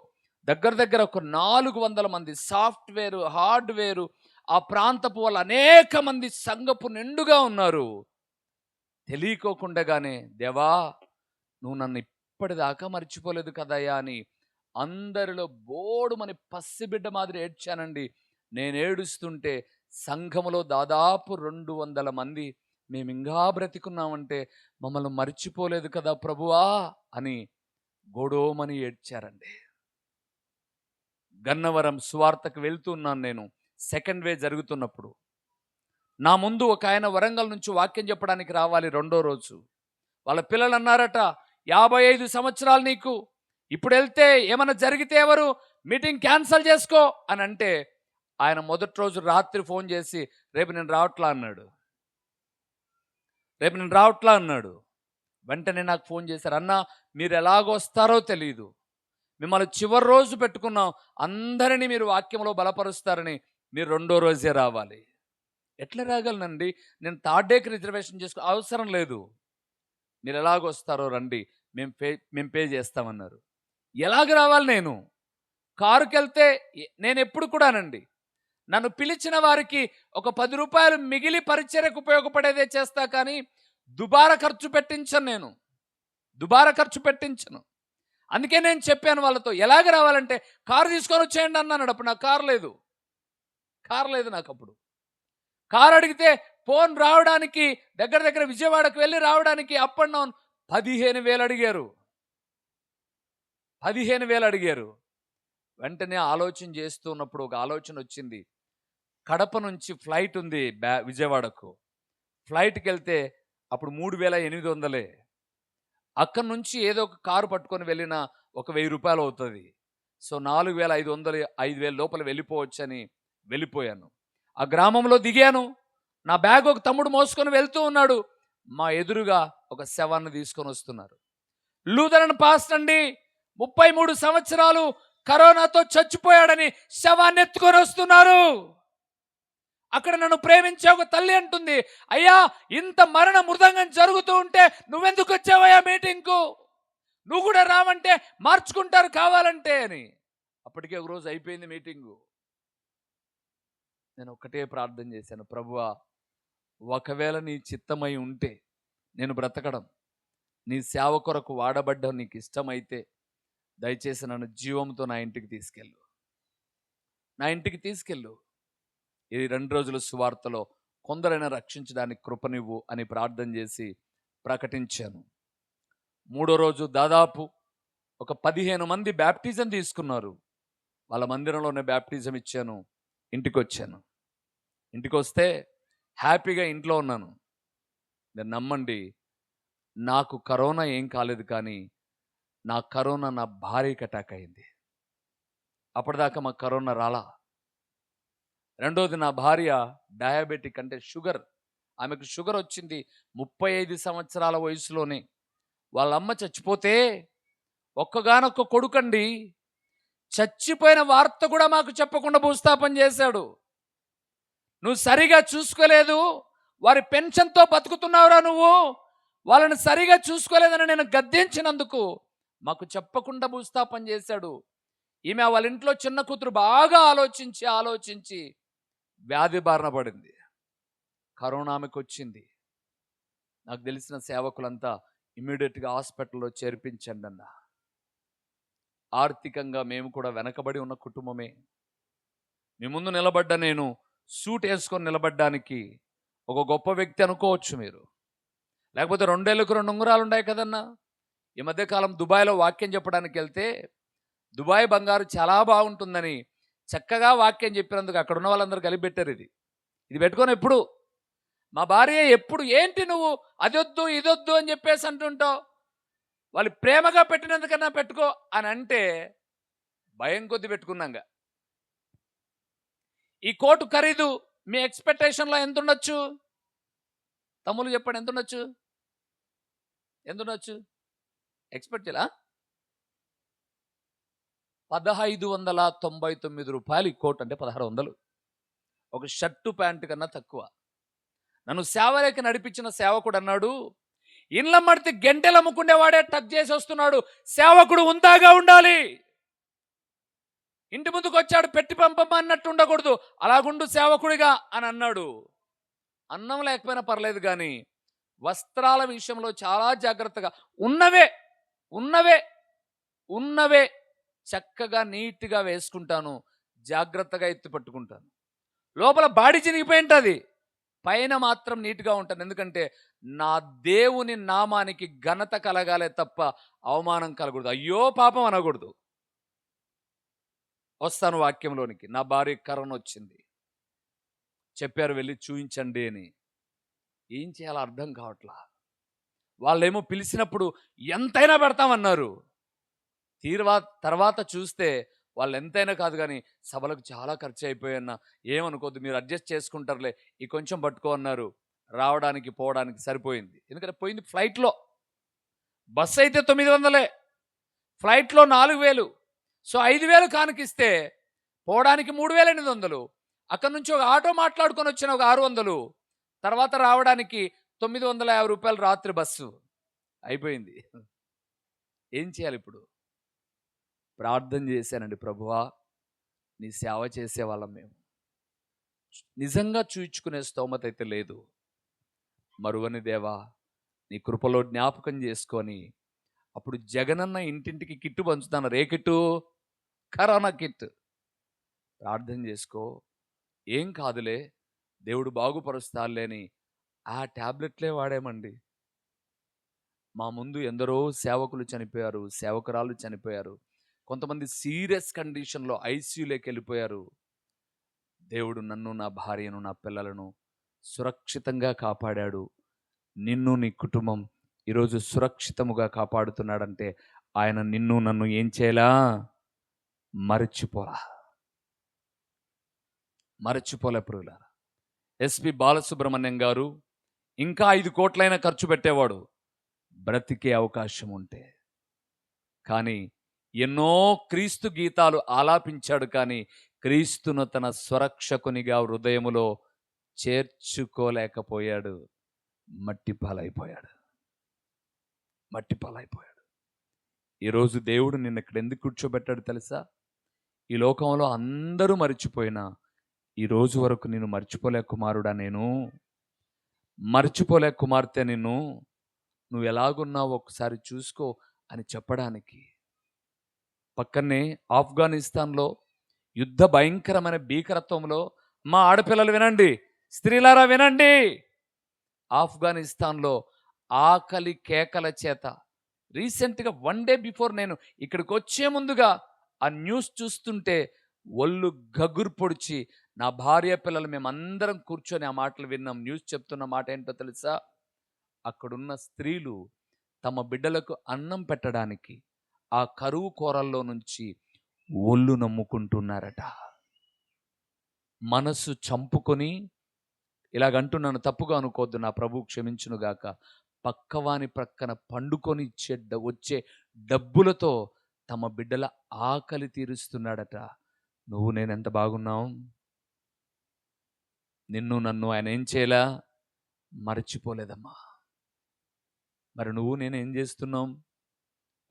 S1: దగ్గర ఒక 400 మంది సాఫ్ట్వేరు, హార్డ్వేరు, ఆ ప్రాంతపు వాళ్ళు అనేక మంది సంఘపు నిండుగా ఉన్నారు. తెలియకోకుండగానే, దేవా నువ్వు నన్ను ఇప్పటిదాకా మర్చిపోలేదు కదయ్యా అని అందరిలో బోడుమని పసిబిడ్డ మాదిరి ఏడ్చానండి. నేను ఏడుస్తుంటే సంఘములో దాదాపు 200 మంది మేము ఇంకా బ్రతికున్నామంటే మమ్మల్ని మర్చిపోలేదు కదా ప్రభువా అని గోడోమని ఏడ్చారండి. గన్నవరం సువార్తకు వెళ్తున్నాను నేను, సెకండ్ వే జరుగుతున్నప్పుడు నా ముందు ఒక ఆయన వరంగల్ నుంచి వాక్యం చెప్పడానికి రావాలి రెండో రోజు. వాళ్ళ పిల్లలు అన్నారట, 55 సంవత్సరాలు నీకు, ఇప్పుడు వెళ్తే ఏమైనా జరిగితే ఎవరు, మీటింగ్ క్యాన్సిల్ చేసుకో అని అంటే, ఆయన మొదటి రోజు రాత్రి ఫోన్ చేసి రేపు నేను రావట్లా అన్నాడు. వెంటనే నాకు ఫోన్ చేశారు, అన్న మీరు ఎలాగొస్తారో తెలియదు, మిమ్మల్ని చివరి రోజు పెట్టుకున్నాం, అందరినీ మీరు వాక్యంలో బలపరుస్తారని, మీరు రెండో రోజే రావాలి. ఎట్లా రాగలనండి, నేను థర్డ్ డేకి రిజర్వేషన్ చేసుకో అవసరం లేదు, మీరు ఎలాగొస్తారో రండి, మేము పే చేస్తామన్నారు. ఎలాగ రావాలి నేను? కారుకి వెళ్తే నేను ఎప్పుడు కూడానండి, నన్ను పిలిచిన వారికి ఒక 10 రూపాయలు మిగిలి పరిచర్యకు ఉపయోగపడేదే చేస్తా, కానీ దుబారా ఖర్చు పెట్టించను. అందుకే నేను చెప్పాను వాళ్ళతో, ఎలాగ రావాలంటే కారు తీసుకొని వచ్చేయండి అన్నాడు. అప్పుడు నాకు కారు లేదు నాకు. అప్పుడు కారు అడిగితే ఫోన్ రావడానికి దగ్గర విజయవాడకు వెళ్ళి రావడానికి అప్ అండ్ డౌన్ 15,000 అడిగారు. వెంటనే ఆలోచన చేస్తున్నప్పుడు ఒక ఆలోచన వచ్చింది. కడప నుంచి ఫ్లైట్ ఉంది విజయవాడకు. ఫ్లైట్కి వెళ్తే అప్పుడు 3,800. అక్కడి నుంచి ఏదో ఒక కారు పట్టుకొని వెళ్ళినా ఒక 1,000 రూపాయలు అవుతుంది. సో 4,500, 5,000 లోపల వెళ్ళిపోవచ్చని వెళ్ళిపోయాను. ఆ గ్రామంలో దిగాను. నా బ్యాగ్ ఒక తమ్ముడు మోసుకొని వెళ్తూ ఉన్నాడు. మా ఎదురుగా ఒక శవాన్ని తీసుకొని వస్తున్నారు. లూథరన్ పాస్టర్ అండి, 33 సంవత్సరాలు కరోనాతో చచ్చిపోయాడని శవాన్ని ఎత్తుకొని వస్తున్నారు. అక్కడ నన్ను ప్రేమించే ఒక తల్లి అంటుంది, అయ్యా ఇంత మరణ మృదంగం జరుగుతూ ఉంటే నువ్వెందుకు వచ్చావయ్యా మీటింగ్కు, నువ్వు కూడా రావంటే మార్చుకుంటారు కావాలంటే అని. అప్పటికే ఒక రోజు అయిపోయింది మీటింగు. నేను ఒక్కటే ప్రార్థన చేశాను, ప్రభువా ఒకవేళ నీ చిత్తమై ఉంటే నేను బ్రతకడం, నీ సేవ కొరకు వాడబడ్డం నీకు ఇష్టమైతే దయచేసి నన్ను జీవంతో నా ఇంటికి తీసుకెళ్ళు. ఈ 2 రోజుల సువార్తలో కొందరైనా రక్షించడానికి కృపనివ్వు అని ప్రార్థన చేసి ప్రకటించాను. 3వ రోజు దాదాపు ఒక 15 మంది బ్యాప్టిజం తీసుకున్నారు. వాళ్ళ మందిరంలోనే బ్యాప్టిజం ఇచ్చాను. ఇంటికి వస్తే హ్యాపీగా ఇంట్లో ఉన్నాను. నేను నమ్మండి, నాకు కరోనా ఏం కాలేదు, కానీ నా కరోనా నా భార్యకి అటాక్ అయింది. అప్పటిదాకా మాకు కరోనా రాలా. రెండోది, నా భార్య డయాబెటిక్, అంటే షుగర్. ఆమెకు షుగర్ వచ్చింది 35 సంవత్సరాల వయసులోనే. వాళ్ళ అమ్మ చచ్చిపోతే ఒక్కగానొక్క కొడుకండి, చచ్చిపోయిన వార్త కూడా మాకు చెప్పకుండా భూస్థాపన చేశాడు. నువ్వు సరిగా చూసుకోలేదు, వారి పెన్షన్తో బతుకుతున్నావురా నువ్వు, వాళ్ళని సరిగా చూసుకోలేదని నేను గద్దించినందుకు మాకు చెప్పకుండా భూస్థాపన చేశాడు. ఈమె వాళ్ళ ఇంట్లో చిన్న కూతురు బాగా ఆలోచించి వ్యాధి బారిన పడింది. కరోనా ఆమెకు వచ్చింది. నాకు తెలిసిన సేవకులంతా ఇమ్మీడియట్గా హాస్పిటల్లో చేర్పించండి అన్న. ఆర్థికంగా మేము కూడా వెనకబడి ఉన్న కుటుంబమే. మీ ముందు నిలబడ్డ నేను సూట్ వేసుకొని నిలబడ్డానికి ఒక గొప్ప వ్యక్తి అనుకోవచ్చు మీరు. లేకపోతే 2 ఏళ్ళకు 2 ఉంగరాలు ఉన్నాయి కదన్నా. ఈ మధ్యకాలం దుబాయ్లో వాక్యం చెప్పడానికి వెళ్తే, దుబాయ్ బంగారు చాలా బాగుంటుందని చక్కగా వాక్యం చెప్పినందుకు అక్కడ ఉన్న వాళ్ళందరూ కలిపి పెట్టారు. ఇది పెట్టుకొని ఎప్పుడు మా భార్య ఎప్పుడు ఏంటి నువ్వు అదొద్దు ఇదొద్దు అని చెప్పేసి అంటుంటావు, వాళ్ళు ప్రేమగా పెట్టినందుకన్నా పెట్టుకో అని అంటే భయం కొద్ది పెట్టుకున్నాగా. ఈ కోటు ఖరీదు మీ ఎక్స్పెక్టేషన్లో ఎంత ఉండొచ్చు? తమ్ముళ్ళు చెప్పండి, ఎంత ఉండొచ్చు? ఎక్స్పెక్ట్ చేయాలా? 1,599 రూపాయలు ఈ కోట్, అంటే 1,600. ఒక షర్టు ప్యాంటు కన్నా తక్కువ. నన్ను సేవలోకి నడిపించిన సేవకుడు అన్నాడు, ఇండ్ల మడితే గంటెలు అమ్ముకునేవాడే టక్ చేసి వస్తున్నాడు, సేవకుడు ఉందాగా ఉండాలి. ఇంటి ముందుకు వచ్చాడు, పెట్టి పంపమ్మ అన్నట్టు ఉండకూడదు, అలాగుండు సేవకుడిగా అని అన్నాడు. అన్నం లేకపోయినా పర్లేదు, కానీ వస్త్రాల విషయంలో చాలా జాగ్రత్తగా ఉన్నవే చక్కగా నీట్గా వేసుకుంటాను, జాగ్రత్తగా ఎత్తి పట్టుకుంటాను. లోపల బాడీ చినిగిపోయి ఉంటుంది, పైన మాత్రం నీట్గా ఉంటాను. ఎందుకంటే నా దేవుని నామానికి ఘనత కలగాలే తప్ప అవమానం కలగకూడదు, అయ్యో పాపం అనకూడదు. వస్తాను వాక్యంలోనికి. నా భార్య కరోనా వచ్చింది, చెప్పారు వెళ్ళి చూయించండి అని. ఏం చేయాలో అర్థం కావట్లా. వాళ్ళేమో పిలిచినప్పుడు ఎంతైనా పెడతామన్నారు. తర్వాత చూస్తే వాళ్ళు ఎంతైనా కాదు కానీ సభలకు చాలా ఖర్చు అయిపోయాయన్న, ఏమనుకోద్దు మీరు అడ్జస్ట్ చేసుకుంటారులే, ఈ కొంచెం పట్టుకో అన్నారు. రావడానికి పోవడానికి సరిపోయింది. ఎందుకంటే పోయింది ఫ్లైట్లో. బస్సు అయితే 900, ఫ్లైట్లో 4000. సో 5000 కానుకిస్తే పోవడానికి 3800. అక్కడి నుంచి ఒక ఆటో మాట్లాడుకొని వచ్చిన ఒక 600. తర్వాత రావడానికి 950 రూపాయలు రాత్రి బస్సు. అయిపోయింది. ఏం చేయాలి ఇప్పుడు? ప్రార్థన చేశానండి, ప్రభువా నీ సేవ చేసేవాళ్ళం మేము. నిజంగా చూయించుకునే స్తోమత అయితే లేదు. మరువని దేవా నీ కృపలో జ్ఞాపకం చేసుకొని, అప్పుడు జగనన్న ఇంటింటికి కిట్టు పంచుతాను. ఏ కిట్టు? Corona kit. ప్రార్థన చేసుకో, ఏం కాదులే, దేవుడు బాగుపరుస్తాలే అని ఆ ట్యాబ్లెట్లే వాడామండి. మా ముందు ఎందరో సేవకులు చనిపోయారు, సేవకురాలు చనిపోయారు. కొంతమంది సీరియస్ కండిషన్లో ఐసీయూలోకి వెళ్ళిపోయారు. దేవుడు నన్ను, నా భార్యను, నా పిల్లలను సురక్షితంగా కాపాడాడు. నిన్ను, నీ కుటుంబం ఈరోజు సురక్షితముగా కాపాడుతున్నాడంటే ఆయన నిన్ను నన్ను ఏం చేయాలా? మరచిపోలే ప్రియులారా. ఎస్పి బాలసుబ్రహ్మణ్యం గారు ఇంకా 5 కోట్లైనా ఖర్చు పెట్టేవాడు బ్రతికే అవకాశం ఉంటే. కానీ ఎన్నో క్రీస్తు గీతాలు ఆలాపించాడు, కానీ క్రీస్తును తన స్వరక్షకునిగా హృదయములో చేర్చుకోలేకపోయాడు. మట్టి పాలైపోయాడు. ఈరోజు దేవుడు నిన్ను ఇక్కడ ఎందుకు కూర్చోబెట్టాడు తెలుసా? ఈ లోకంలో అందరూ మర్చిపోయినా ఈ రోజు వరకు నేను మర్చిపోలే కుమారుడా, నేను మర్చిపోలే కుమార్తె, నువ్వు ఎలాగున్నావు ఒకసారి చూసుకో అని చెప్పడానికి. పక్కనే ఆఫ్ఘనిస్తాన్లో యుద్ధ భయంకరమైన భీకరత్వంలో, మా ఆడపిల్లలు వినండి, స్త్రీలారా వినండి, ఆఫ్ఘనిస్తాన్లో ఆకలి కేకల చేత రీసెంట్గా 1 డే బిఫోర్ నేను ఇక్కడికి వచ్చే ముందుగా ఆ న్యూస్ చూస్తుంటే ఒళ్ళు గగురు పొడిచి, నా భార్య పిల్లలు మేమందరం కూర్చొని ఆ మాటలు విన్నాం. న్యూస్ చెప్తున్న మాట ఏంటో తెలుసా? అక్కడున్న స్త్రీలు తమ బిడ్డలకు అన్నం పెట్టడానికి ఆ కరువు కోరల్లో నుంచి ఒళ్ళు నమ్ముకుంటున్నారట. మనసు చంపుకొని, ఇలాగంటున్నాను తప్పుగా అనుకోవద్దు, నా ప్రభు క్షమించునుగాక, పక్కవాని ప్రక్కన పండుకొని వచ్చే డబ్బులతో తమ బిడ్డల ఆకలి తీరుస్తున్నాడట. నువ్వు నేను ఎంత బాగున్నాం? నిన్ను నన్ను ఆయన ఏం చేయలా? మరచిపోలేదమ్మా. మరి నువ్వు నేను ఏం చేస్తున్నాం?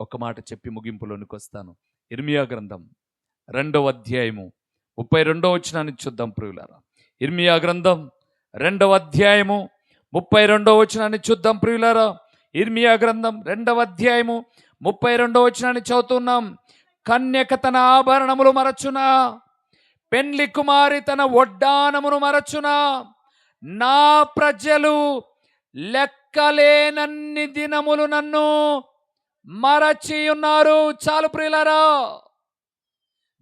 S1: ఒక మాట చెప్పి ముగింపులోనికి వస్తాను. ఇర్మియా గ్రంథం 2వ అధ్యాయము 32వ వచనాన్ని చూద్దాం ప్రియులారా. ఇర్మియా గ్రంథం 2వ అధ్యాయము 32వ వచనాన్ని చూద్దాం ప్రియులారా. ఇర్మియా గ్రంథం 2వ అధ్యాయము 32వ వచనాన్ని చదువుతున్నాం. కన్యక తన ఆభరణములు మరచునా, పెండ్లి కుమారి తన వడ్డానమును మరచునా, నా ప్రజలు లెక్కలేనన్ని దినములు నన్ను మరచి ఉన్నారు. చాలు ప్రియులారా,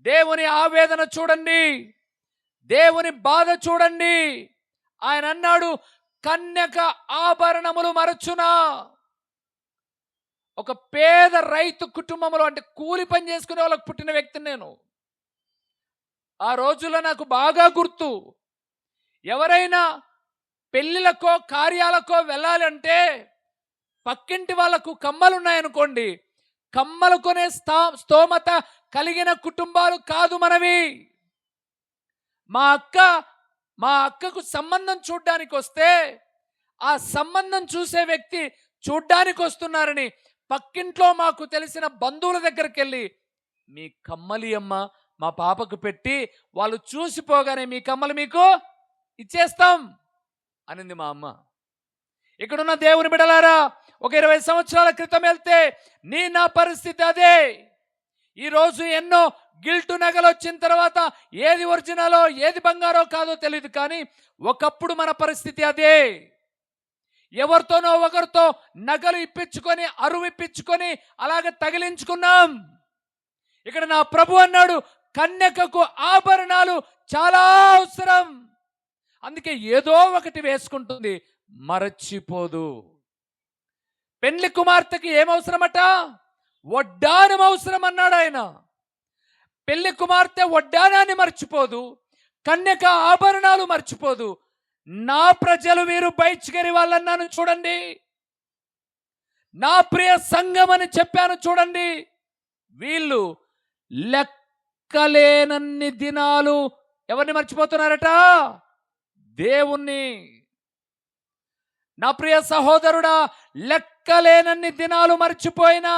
S1: దేవుని ఆవేదన చూడండి, దేవుని బాధ చూడండి. ఆయన అన్నాడు, కన్యక ఆభరణములు మరచునా. ఒక పేద రైతు కుటుంబంలో, అంటే కూలి పని చేసుకునే వాళ్ళకు పుట్టిన వ్యక్తిని నేను. ఆ రోజుల్లో నాకు బాగా గుర్తు, ఎవరైనా పెళ్ళిళ్ళకో కార్యాలకో వెళ్ళాలంటే పక్కింటి వాళ్ళకు కమ్మలు ఉన్నాయనుకోండి, కమ్మలు కొనే స్తోమత కలిగిన కుటుంబాలు కాదు మనవి. మా అక్కకు సంబంధం చూడ్డానికి వస్తే, ఆ సంబంధం చూసే వ్యక్తి చూడ్డానికి వస్తున్నారని పక్కింట్లో మాకు తెలిసిన బంధువుల దగ్గరికి వెళ్ళి, మీ కమ్మలి అమ్మ మా పాపకు పెట్టి, వాళ్ళు చూసిపోగానే మీ కమ్మలు మీకు ఇచ్చేస్తాం అనింది మా అమ్మ. ఇక్కడున్న దేవుని బిడ్డలారా, ఒక 20 సంవత్సరాల క్రితం వెళ్తే నా పరిస్థితి అదే. ఈరోజు ఎన్నో గిల్టు నగలు వచ్చిన తర్వాత ఏది ఒరిజినలో ఏది బంగారో కాదో తెలియదు, కానీ ఒకప్పుడు మన పరిస్థితి అదే. ఎవరితోనో ఒకరితో నగలు ఇప్పించుకొని, అరువు ఇప్పించుకొని అలాగ తగిలించుకున్నాం. ఇక్కడ నా ప్రభు అన్నాడు, కన్యకకు ఆభరణాలు చాలా అవసరం. అందుకే ఏదో ఒకటి వేసుకుంటుంది, మరచిపోదు. పెండ్లి కుమార్తెకి ఏమవసరమట? వడ్డానం అవసరం అన్నాడు ఆయన. పెళ్లి కుమార్తె వడ్డానాన్ని మర్చిపోదు, కన్యక ఆభరణాలు మర్చిపోదు. నా ప్రజలు వీరు బయలుదేరి వాళ్ళన్నాను చూడండి, నా ప్రియ సంఘం అని చెప్పాను చూడండి. వీళ్ళు లెక్కలేనన్ని దినాలు ఎవరిని మర్చిపోతున్నారట? దేవుణ్ణి. నా ప్రియ సహోదరుడా, లెక్కలేనన్ని దినాలు మర్చిపోయినా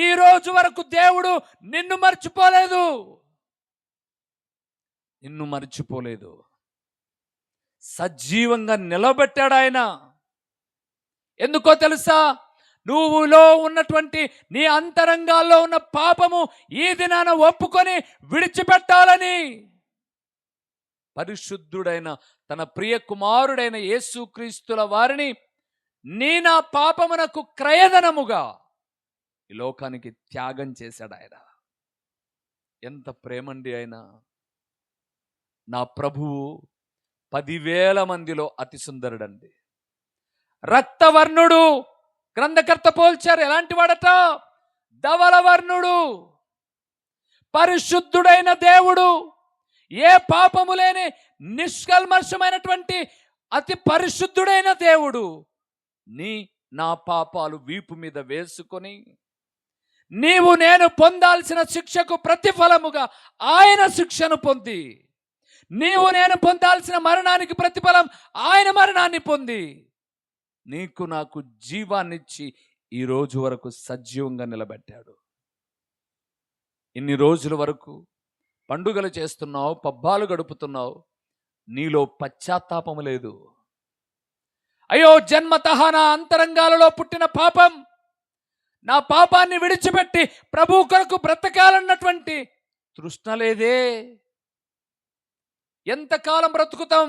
S1: ఈ రోజు వరకు దేవుడు నిన్ను మర్చిపోలేదు. నిన్ను మర్చిపోలేదు, సజీవంగా నిలబెట్టాడు ఆయన. ఎందుకో తెలుసా? నువ్వులో ఉన్నటువంటి నీ అంతరంగాల్లో ఉన్న పాపము ఈ దినాన ఒప్పుకొని విడిచిపెట్టాలని పరిశుద్ధుడైన తన ప్రియ కుమారుడైన యేసుక్రీస్తుల వారిని నా పాపమునకు క్రయధనముగా ఈ లోకానికి త్యాగం చేశాడు ఆయన. ఎంత ప్రేమండి ఆయన! నా ప్రభువు 10,000 మందిలో అతి సుందరుడండి. రక్తవర్ణుడు, గ్రంథకర్త పోల్చారు. ఎలాంటి వాడట? ధవలవర్ణుడు. పరిశుద్ధుడైన దేవుడు, ఏ పాపము లేని నిష్కల్మషమైనటువంటి అతి పరిశుద్ధుడైన దేవుడు నా పాపాలు వీపు మీద వేసుకొని నీవు నేను పొందాల్సిన శిక్షకు ప్రతిఫలముగా ఆయన శిక్షను పొంది, నీవు నేను పొందాల్సిన మరణానికి ప్రతిఫలం ఆయన మరణాన్ని పొంది, నీకు నాకు జీవాన్నిచ్చి ఈ రోజు వరకు సజీవంగా నిలబెట్టాడు. ఇన్ని రోజుల వరకు పండుగలు చేస్తున్నావు, పబ్బాలు గడుపుతున్నావు, నీలో పశ్చాత్తాపము లేదు. అయ్యో, జన్మతః నా అంతరంగాలలో పుట్టిన పాపం, నా పాపాన్ని విడిచిపెట్టి ప్రభు కొరకు బ్రతకాలన్నటువంటి తృష్ణ లేదే. ఎంతకాలం బ్రతుకుతాం?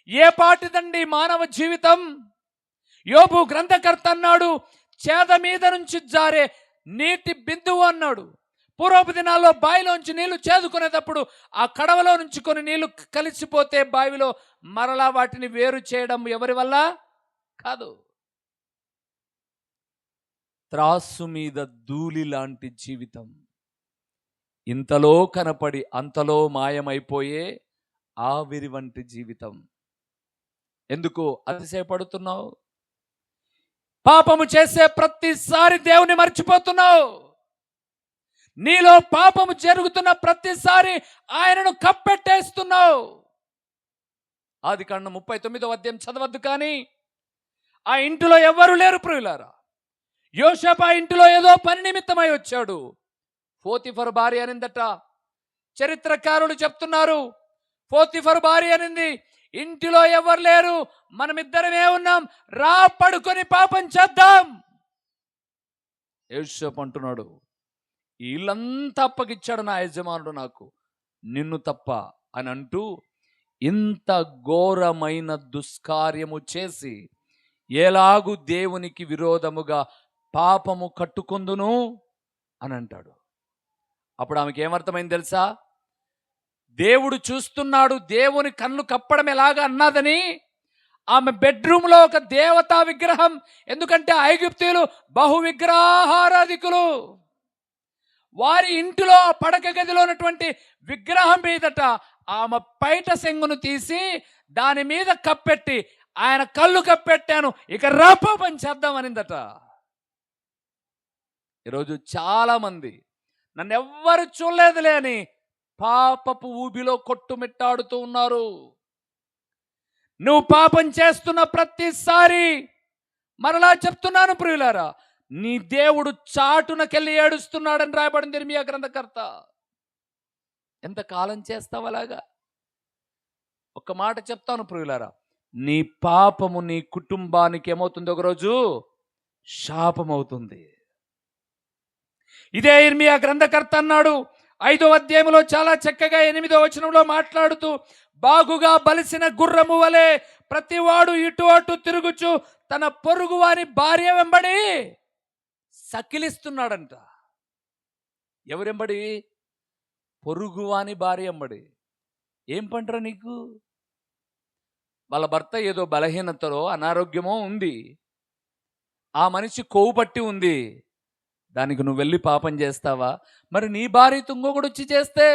S1: ఏ పాటిదండి మానవ జీవితం? యోబు గ్రంథకర్త అన్నాడు, చేద మీద నుంచి జారే నీటి బిందువు అన్నాడు. పూర్వపు దినాల్లో బావిలోంచి నీళ్లు చేదుకునేటప్పుడు ఆ కడవలో నుంచి కొన్ని నీళ్లు కలిసిపోతే బావిలో మరలా వాటిని వేరు చేయడం ఎవరి వల్ల కాదు. త్రాసు మీద ధూళి లాంటి జీవితం, ఇంతలో కనపడి అంతలో మాయమైపోయే ఆవిరి వంటి జీవితం. ఎందుకు అతిశయపడుతున్నావు? పాపము చేసే ప్రతిసారి దేవుని మర్చిపోతున్నావు. నీలో పాపము జరుగుతున్న ప్రతిసారి ఆయనను కప్పెట్టేస్తున్నావు. ఆదికాండం 39వ అధ్యాయం చదవద్దు, కానీ ఆ ఇంటిలో ఎవ్వరు లేరు ప్రియులారా. యోసేపు ఆ ఇంటిలో ఏదో పని నిమిత్తమై వచ్చాడు. పోతీఫరు భార్య అనిందట. చరిత్రకారులు చెప్తున్నారు, పోతీఫరు భార్య అనింది, ఇంటిలో ఎవరు లేరు, మనమిద్దరమే ఉన్నాం, రా పడుకొని పాపం చేద్దాం. యోసేపు అంటున్నాడు, వీళ్ళంతా అప్పగిచ్చాడు నా యజమానుడు నాకు, నిన్ను తప్ప అని అంటూ ఇంత ఘోరమైన దుష్కార్యము చేసి ఎలాగు దేవునికి విరోధముగా పాపము కట్టుకొందును అని అంటాడు. అప్పుడు ఆమెకి ఏమర్థమైంది తెలుసా? దేవుడు చూస్తున్నాడు, దేవుని కళ్ళు కప్పడం ఎలాగా అన్నదని ఆమె బెడ్రూమ్లో ఒక దేవతా విగ్రహం, ఎందుకంటే ఐగుప్తీయులు బహు విగ్రహారాధికులు, వారి ఇంటిలో పడక గదిలో ఉన్నటువంటి విగ్రహం మీదట ఆమె పైట సెంగును తీసి దాని మీద కప్పెట్టి, ఆయన కళ్ళు కప్పెట్టాను, ఇక రా పాపం చేద్దాం అనిందట. ఈరోజు చాలా మంది నన్ను ఎవ్వరు చూడలేదులే అని పాపపు ఊబిలో కొట్టుమిట్టాడుతూ ఉన్నారు. నువ్వు పాపం చేస్తున్న ప్రతిసారి, మరలా చెప్తున్నాను ప్రియులారా, నీ దేవుడు చాటునకెళ్ళి ఏడుస్తున్నాడని రాయబడింది ఇర్మీయా గ్రంథకర్త. ఎంతకాలం చేస్తావు అలాగా? ఒక్క మాట చెప్తాను ప్రియులారా, నీ పాపము నీ కుటుంబానికి ఏమవుతుంది? ఒకరోజు శాపమవుతుంది. ఇదే ఇర్మీయా గ్రంథకర్త అన్నాడు 5వ అధ్యాయంలో చాలా చక్కగా 8వ వచనంలో మాట్లాడుతూ, బాగుగా బలిసిన గుర్రము వలె ప్రతివాడు ఇటు అటు తిరుగుచు తన పొరుగు వారి భార్య వెంబడి సకిలిస్తున్నాడంట. ఎవరెంబడి? పొరుగువాని భార్య ఎంబడి. ఏం పంటరా నీకు? వాళ్ళ భర్త ఏదో బలహీనతలో అనారోగ్యమో ఉంది, ఆ మనిషి కొవ్వు పట్టి ఉంది, దానికి నువ్వు వెళ్ళి పాపం చేస్తావా? మరి నీ భార్యతో ఇంకొకడు వచ్చి చేస్తే?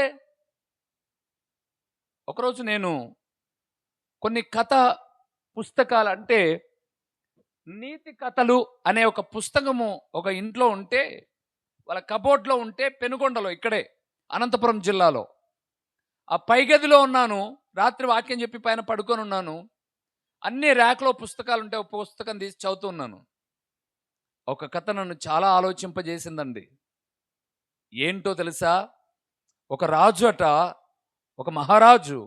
S1: ఒకరోజు నేను కొన్ని కథ పుస్తకాలు, అంటే నీతి కథలు అనే ఒక పుస్తకము ఒక ఇంట్లో ఉంటే, వాళ్ళ కబోర్డ్లో ఉంటే, పెనుగొండలో, ఇక్కడే అనంతపురం జిల్లాలో, ఆ పైగదిలో ఉన్నాను. రాత్రి వాక్యం చెప్పి పైన పడుకొని ఉన్నాను. అన్ని ర్యాక్లో పుస్తకాలు ఉంటే ఒక పుస్తకం తీసి చదువుతున్నాను. ఒక కథ నన్ను చాలా ఆలోచింపజేసిందండి. ఏంటో తెలుసా? ఒక రాజు అట, ఒక మహారాజు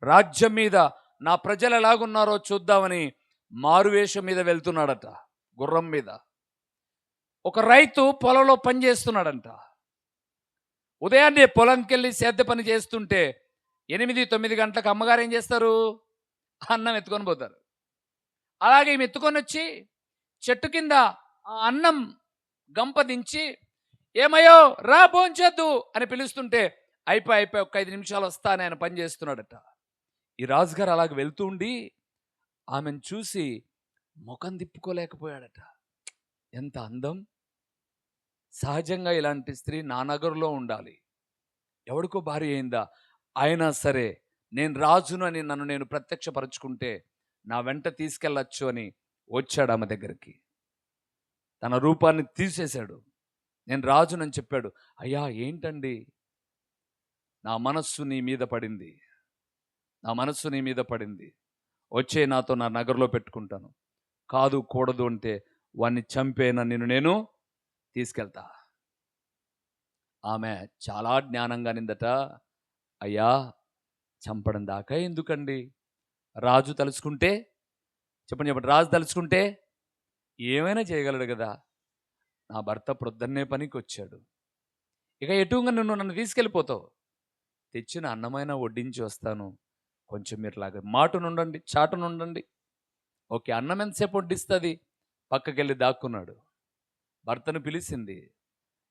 S1: రాజ్యం మీద నా ప్రజలు ఎలాగున్నారో చూద్దామని మారువేషం మీద వెళ్తున్నాడట, గుర్రం మీద. ఒక రైతు పొలంలో పని చేస్తున్నాడంట. ఉదయాన్నే పొలంకెళ్ళి సేద్య పని చేస్తుంటే 8-9 గంటలకు అమ్మగారు ఏం చేస్తారు? అన్నం ఎత్తుకొని పోతారు. అలాగే ఈమె ఎత్తుకొని వచ్చి చెట్టు కింద ఆ అన్నం గంప దించి, ఏమయ్యో రా భోంచేద్దు అని పిలుస్తుంటే, అయిపోయి ఒక 5 నిమిషాలు వస్తా అని ఆయన పని చేస్తున్నాడట. ఈ రాజుగారు అలాగ వెళ్తూ ఉండి ఆమెను చూసి ముఖం తిప్పుకోలేకపోయాడట. ఎంత అందం! సహజంగా ఇలాంటి స్త్రీ నా నగరులో ఉండాలి. ఎవడికో భార్య అయిందా? అయినా సరే నేను రాజును అని నన్ను నేను ప్రత్యక్షపరచుకుంటే నా వెంట తీసుకెళ్ళచ్చు అని వచ్చాడు ఆమె దగ్గరికి. తన రూపాన్ని తీసేశాడు. నేను రాజునని చెప్పాడు. అయ్యా ఏంటండి? నా మనస్సు నీ మీద పడింది, నా మనస్సు నీ మీద పడింది, వచ్చే నాతో నా నగరులో పెట్టుకుంటాను. కాదు కూడదు అంటే వాణ్ణి చంపేన నేను తీసుకెళ్తా. ఆమె చాలా జ్ఞానంగా నిందట. అయ్యా చంపడం దాకా ఎందుకండి? రాజు తలుచుకుంటే, చెప్పండి, రాజు తలుచుకుంటే ఏమైనా చేయగలడు కదా. నా భర్త ప్రొద్దన్నే పనికి వచ్చాడు, ఇక ఎటుగా నన్ను తీసుకెళ్ళిపోతావు. తెచ్చిన అన్నమైనా వడ్డించి వస్తాను, కొంచెం మీరు లాగా మాటనుండండి, చాటునుండండి. ఓకే, అన్నం ఎంతసేపు వడ్డిస్తుంది? పక్కకెళ్ళి దాక్కున్నాడు. భర్తను పిలిచింది.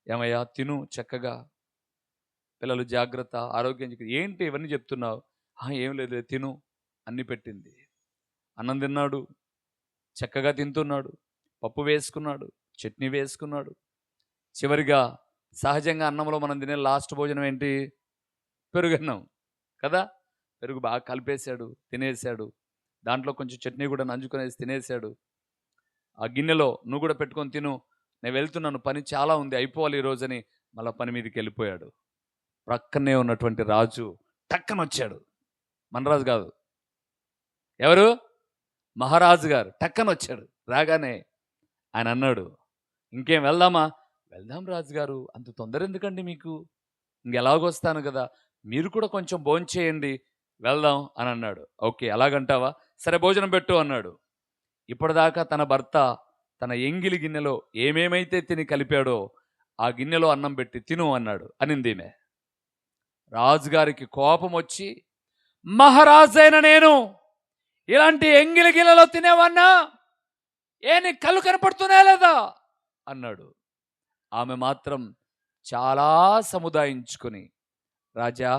S1: ఏమయ్యా తిను చక్కగా, పిల్లలు జాగ్రత్త, ఆరోగ్యం. ఏంటి ఇవన్నీ చెప్తున్నావు? ఏం లేదు తిను అన్ని పెట్టింది. అన్నం తిన్నాడు, చక్కగా తింటున్నాడు, పప్పు వేసుకున్నాడు, చట్నీ వేసుకున్నాడు. చివరిగా సహజంగా అన్నంలో మనం తినే లాస్ట్ భోజనం ఏంటి? పెరుగన్నం కదా. పెరుగు బాగా కలిపేశాడు, తినేశాడు. దాంట్లో కొంచెం చట్నీ కూడా నంజుకొనేసి తినేశాడు. ఆ గిన్నెలో నువ్వు కూడా పెట్టుకొని తిను, నేను వెళ్తున్నాను, పని చాలా ఉంది, అయిపోవాలి ఈరోజని మళ్ళీ పని మీదకి వెళ్ళిపోయాడు. ప్రక్కనే ఉన్నటువంటి రాజు టక్కన వచ్చాడు. మన రాజు కాదు, ఎవరు? మహారాజు గారు టక్కన వచ్చాడు. రాగానే ఆయన అన్నాడు, ఇంకేం వెళ్దామా? వెళ్దాం రాజుగారు, అంత తొందర ఎందుకండి మీకు? ఇంకెలాగొస్తాను కదా, మీరు కూడా కొంచెం భోంచేయండి, వెళ్దాం అని అన్నాడు. ఓకే అలాగంటావా, సరే భోజనం పెట్టు అన్నాడు. ఇప్పటిదాకా తన భర్త తన ఎంగిలి గిన్నెలో ఏమేమైతే తిని కలిపాడో ఆ గిన్నెలో అన్నం పెట్టి తిను అన్నాడు అనిందిమే. రాజుగారికి కోపం వచ్చి, మహారాజైన నేను ఇలాంటి ఎంగిలి గిన్నెలో తినేవన్నా? నీ కళ్ళు కనపడుతున్నాయా లేదా అన్నాడు. ఆమె మాత్రం చాలా సముదాయించుకొని, రాజా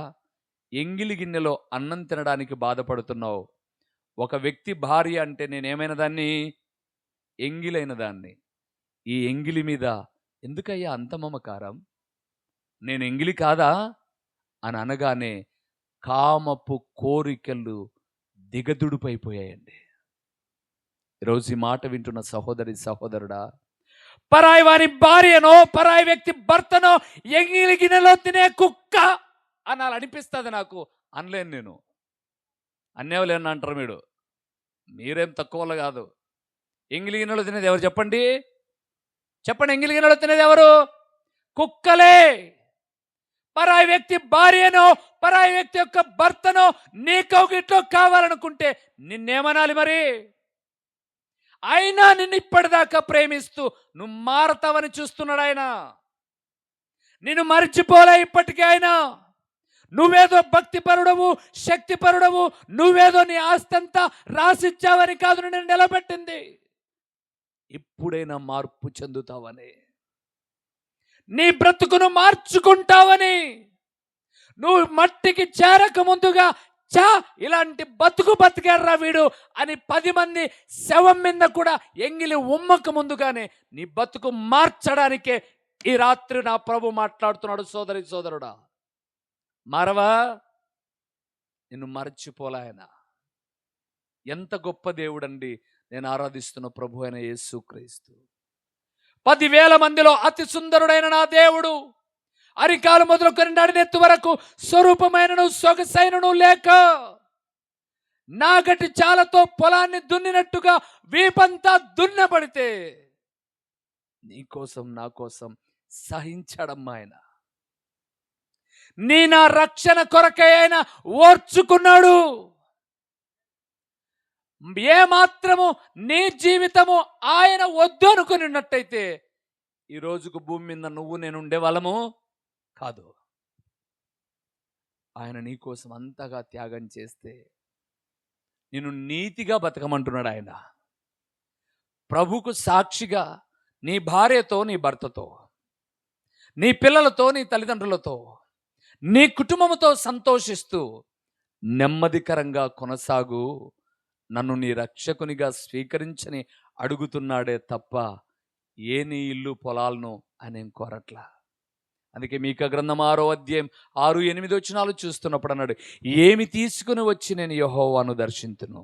S1: ఎంగిలి గిన్నెలో అన్నం తినడానికి బాధపడుతున్నావు. ఒక వ్యక్తి భార్య అంటే నేనేమైన దాన్ని? ఎంగిలైన దాన్ని. ఈ ఎంగిలి మీద ఎందుకయ్యా అంత మమకారం? నేను ఎంగిలి కాదా అని అనగానే కామపు కోరికలు దిగదుడుపైపోయాయండి. ఈరోజు ఈ మాట వింటున్న సహోదరి సహోదరుడా, పరాయి వారి భార్యనో పరాయి వ్యక్తి భర్తనో ఎంగిలి గిన్నెలో తినే కుక్క అనాలి అనిపిస్తుంది నాకు. అనలేను నేను. అన్నేవలేను అంటారు మీరు. మీరేం తక్కువ కాదు. ఎంగిలి గిన్నెలో తినేది ఎవరు చెప్పండి? చెప్పండి, ఎంగిలి గిన్నెలో తినేది ఎవరు? కుక్కలే. పరాయి వ్యక్తి భార్యనో పరాయి వ్యక్తి యొక్క భర్తనో నీ కౌగిట్లో కావాలనుకుంటే నిన్నేమనాలి మరి? అయినా నిన్ను ఇప్పటిదాకా ప్రేమిస్తూ నువ్వు మారతావని చూస్తున్నాడు ఆయన. నిన్ను మర్చిపోలే ఇప్పటికీ ఆయన. నువ్వేదో భక్తిపరుడవు, శక్తిపరుడవు, నువ్వేదో నీ ఆస్తంతా రాసిచ్చావని కాదు నిన్ను నిలబెట్టింది. ఇప్పుడైనా మార్పు చెందుతావని, నీ బ్రతుకును మార్చుకుంటావని, నువ్వు మట్టికి చేరక ముందుగా చా ఇలాంటి బతుకు బతికారా వీడు అని 10 మంది శవం మీద కూడా ఎంగిలి ఉమ్మక ముందుగానే నీ బతుకు మార్చడానికే ఈ రాత్రి నా ప్రభు మాట్లాడుతున్నాడు. సోదరి సోదరుడా, మరవా, నిన్ను మరచిపోలే ఆయన. ఎంత గొప్ప దేవుడండి నేను ఆరాధిస్తున్న ప్రభు అయిన యేసుక్రీస్తు. 10,000 మందిలో అతి సుందరుడైన నా దేవుడు అరికాలు మొదలుకొని నడినెత్తు వరకు స్వరూపమైనను సొగసైనను లేక నాగటి చాలతో పొలాన్ని దున్నినట్టుగా వీపంతా దున్నబడితే నీ కోసం నా కోసం సహించడమ్మా ఆయన. నీ నా రక్షణ కొరకై ఆయన ఓర్చుకున్నాడు. ఏ మాత్రము నీ జీవితము ఆయన వద్దు అనుకుని ఉన్నట్టయితే ఈ రోజుకు భూమి మీద నువ్వు నేను ఉండేవాళ్ళము కాదు. ఆయన నీ కోసం అంతగా త్యాగం చేస్తే నిన్ను నీతిగా బతకమంటున్నాడు ఆయన. ప్రభుకు సాక్షిగా నీ భార్యతో, నీ భర్తతో, నీ పిల్లలతో, నీ తల్లిదండ్రులతో, నీ కుటుంబంతో సంతోషిస్తూ నెమ్మదికరంగా కొనసాగు, నన్ను నీ రక్షకునిగా స్వీకరించని అడుగుతున్నాడే తప్ప ఏ నీ ఇల్లు పొలాలను అని కోరట్లా. అందుకే మీకా గ్రంథం 6వ అధ్యాయం 6-8 వచనాలు చూస్తున్నప్పుడు అన్నాడు, ఏమి తీసుకుని వచ్చి నేను యెహోవాను దర్శింతును?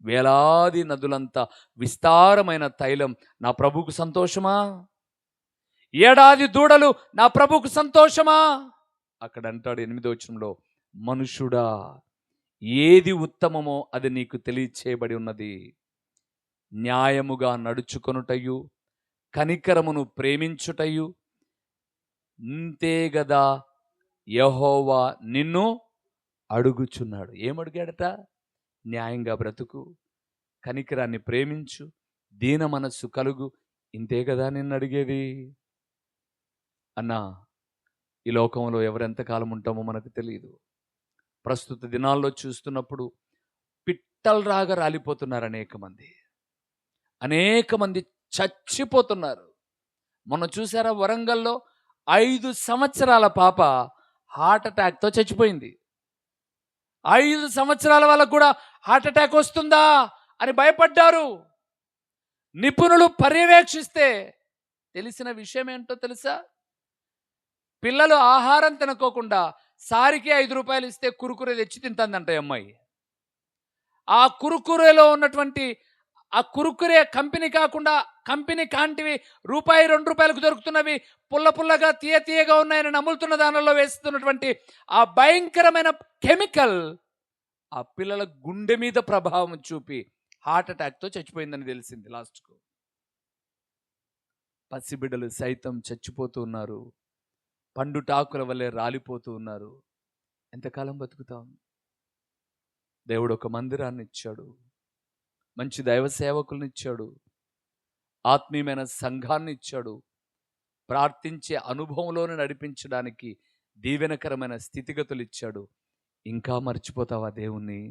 S1: వేలాది నదులంత విస్తారమైన తైలం నా ప్రభువుకు సంతోషమా? ఏడాది దూడలు నా ప్రభువుకు సంతోషమా? అక్కడ అంటాడు 8వ వచనంలో, మనుషుడా, ఏది ఉత్తమమో అది నీకు తెలియచేయబడి ఉన్నది. న్యాయముగా నడుచుకొనుటయు కనికరమును ప్రేమించుటయు ఇంతే గదా యెహోవా నిన్ను అడుగుచున్నాడు. ఏమడిగాడట? న్యాయంగా బ్రతుకు, కనికరాన్ని ప్రేమించు, దీన మనస్సు కలుగు, ఇంతే కదా నిన్ను అడిగేది. అన్నా, ఈ లోకంలో ఎవరెంతకాలం ఉంటామో మనకు తెలియదు. ప్రస్తుత దినాల్లో చూస్తున్నప్పుడు పిట్టల్రాగా రాలిపోతున్నారు అనేక మంది చచ్చిపోతున్నారు. మొన్న చూసారా, వరంగల్లో 5 సంవత్సరాల పాప హార్ట్ అటాక్తో చచ్చిపోయింది. 5 సంవత్సరాల వాళ్ళకు కూడా హార్ట్ అటాక్ వస్తుందా అని భయపడ్డారు. నిపుణులు పర్యవేక్షిస్తే తెలిసిన విషయం ఏంటో తెలుసా? పిల్లలు ఆహారం తినకోకుండా సారికి 5 రూపాయలు ఇస్తే కురుకురే తెచ్చి తింటుందంట అమ్మాయి. ఆ కురుకురేలో ఉన్నటువంటి ఆ కురుకురే కంపెనీ కాకుండా కంపెనీ కాంటివి ₹1-2 దొరుకుతున్నవి, పుల్ల పుల్లగా తీయ తీయగా ఉన్నాయని నమ్ములుతున్న దానిలో వేస్తున్నటువంటి ఆ భయంకరమైన కెమికల్ ఆ పిల్లల గుండె మీద ప్రభావం చూపి హార్ట్ అటాక్తో చచ్చిపోయిందని తెలిసింది. లాస్ట్కు పసిబిడ్డలు సైతం చచ్చిపోతూ ఉన్నారు, పండుటాకుల వల్లే రాలిపోతూ ఉన్నారు. ఎంతకాలం బతుకుతాం? దేవుడు ఒక మందిరాన్ని ఇచ్చాడు, మంచి దైవ సేవకులను ఇచ్చాడు, ఆత్మీయమైన సంఘాన్ని ఇచ్చాడు, ప్రార్థించే అనుభవంలోనే నడిపించడానికి దీవెనకరమైన స్థితిగతులు ఇచ్చాడు. ఇంకా మర్చిపోతావా దేవుణ్ణి?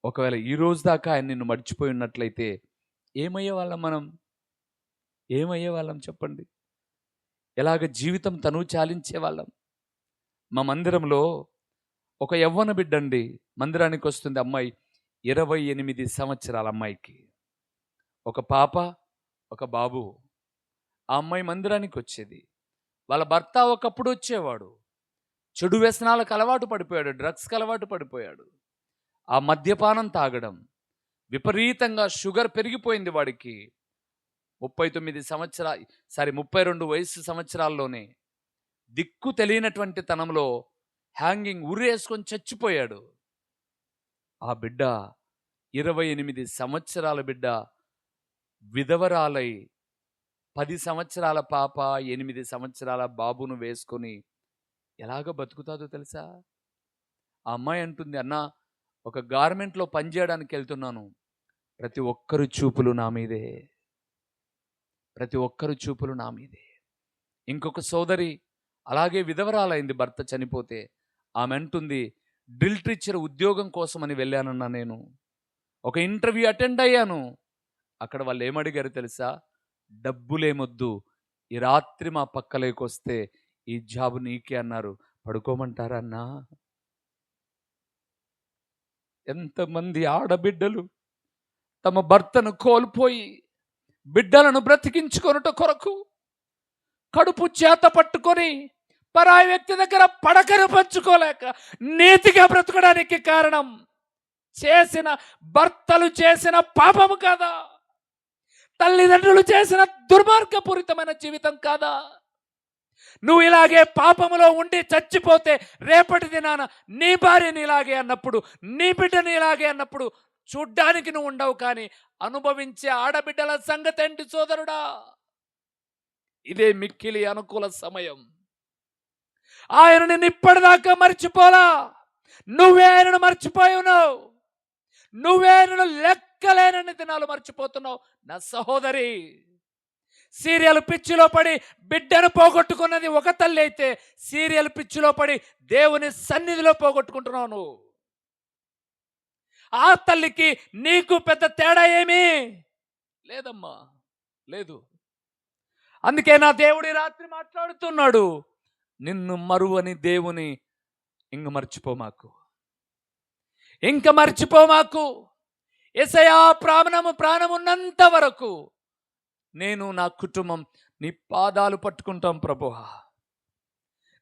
S1: ఒకవేళ ఈ రోజు దాకా ఆయన నిన్ను మర్చిపోయి ఉన్నట్లయితే ఏమయ్యేవాళ్ళం చెప్పండి? ఎలాగ జీవితం తను చాలించే వాళ్ళం? మా మందిరంలో ఒక యవ్వన బిడ్డండి మందిరానికి వస్తుంది అమ్మాయి, 28 సంవత్సరాల అమ్మాయికి, ఒక పాప ఒక బాబు. ఆ అమ్మాయి మందిరానికి వచ్చేది. వాళ్ళ భర్త ఒకప్పుడు వచ్చేవాడు, చెడు వ్యసనాలకు అలవాటు పడిపోయాడు, డ్రగ్స్కి అలవాటు పడిపోయాడు. ఆ మద్యపానం తాగడం, విపరీతంగా షుగర్ పెరిగిపోయింది వాడికి. 32 వయసు సంవత్సరాల్లోనే దిక్కు తెలియనటువంటి తనంలో హ్యాంగింగ్ ఉరేసుకొని చచ్చిపోయాడు. ఆ బిడ్డ 28 సంవత్సరాల బిడ్డ విధవరాలై 10 సంవత్సరాల పాప 8 సంవత్సరాల బాబును వేసుకొని ఎలాగ బతుకుతాదో తెలుసా? ఆ అమ్మాయి అంటుంది, అన్నా, ఒక గార్మెంట్లో పనిచేయడానికి వెళ్తున్నాను, ప్రతి ఒక్కరు చూపులు నా మీదే, ప్రతి ఒక్కరు చూపులు నా మీదే. ఇంకొక సోదరి అలాగే విధవరాలైంది, భర్త చనిపోతే. ఆమె అంటుంది, డ్రిల్ టీచర్ ఉద్యోగం కోసమని వెళ్ళానన్నా, నేను ఒక ఇంటర్వ్యూ అటెండ్ అయ్యాను. అక్కడ వాళ్ళు ఏమడిగారు తెలుసా? డబ్బులేమొద్దు, ఈ రాత్రి మా పక్కలేకొస్తే ఈ జాబ్ నీకే అన్నారు, పడుకోమంటారా అన్నా? ఎంతమంది ఆడబిడ్డలు తమ భర్తను కోల్పోయి బిడ్డలను బ్రతికించుకొనుట కొరకు కడుపు చేత పట్టుకొని పరాయి వ్యక్తి దగ్గర పడకను పంచుకోలేక నీతిగా బ్రతకడానికి కారణం చేసిన భర్తలు చేసిన పాపము కాదా? తల్లిదండ్రులు చేసిన దుర్మార్గపూరితమైన జీవితం కాదా? నువ్వు ఇలాగే పాపములో ఉండి చచ్చిపోతే రేపటి దినాన నీ భార్యని ఇలాగే అన్నప్పుడు, నీ బిడ్డని ఇలాగే అన్నప్పుడు చూడ్డానికి నువ్వు ఉండవు, కానీ అనుభవించే ఆడబిడ్డల సంగతి ఏంటి సోదరుడా? ఇదే మిక్కిలి అనుకూల సమయం. ఆయన నిన్ను ఇప్పటిదాకా మర్చిపోలా, నువ్వే ఆయనను మర్చిపోయి ఉన్నావు. నువ్వే ఆయనను లెక్కలేనన్ని దినాలు మర్చిపోతున్నావు. నా సహోదరి, సీరియల్ పిచ్చిలో పడి బిడ్డను పోగొట్టుకున్నది ఒక తల్లి అయితే, సీరియల్ పిచ్చిలో పడి దేవుని సన్నిధిలో పోగొట్టుకుంటున్నావు నువ్వు. ఆ తల్లికి నీకు పెద్ద తేడా ఏమీ లేదమ్మా, లేదు. అందుకే నా దేవుడి రాత్రి మాట్లాడుతున్నాడు, నిన్ను మరువని దేవుని ఇంక మర్చిపోమాకు, ఇంక మర్చిపోమాకు. యేసయ్యా, ప్రాణమున్నంత వరకు నేను నా కుటుంబం నీ పాదాలు పట్టుకుంటాం ప్రభువా,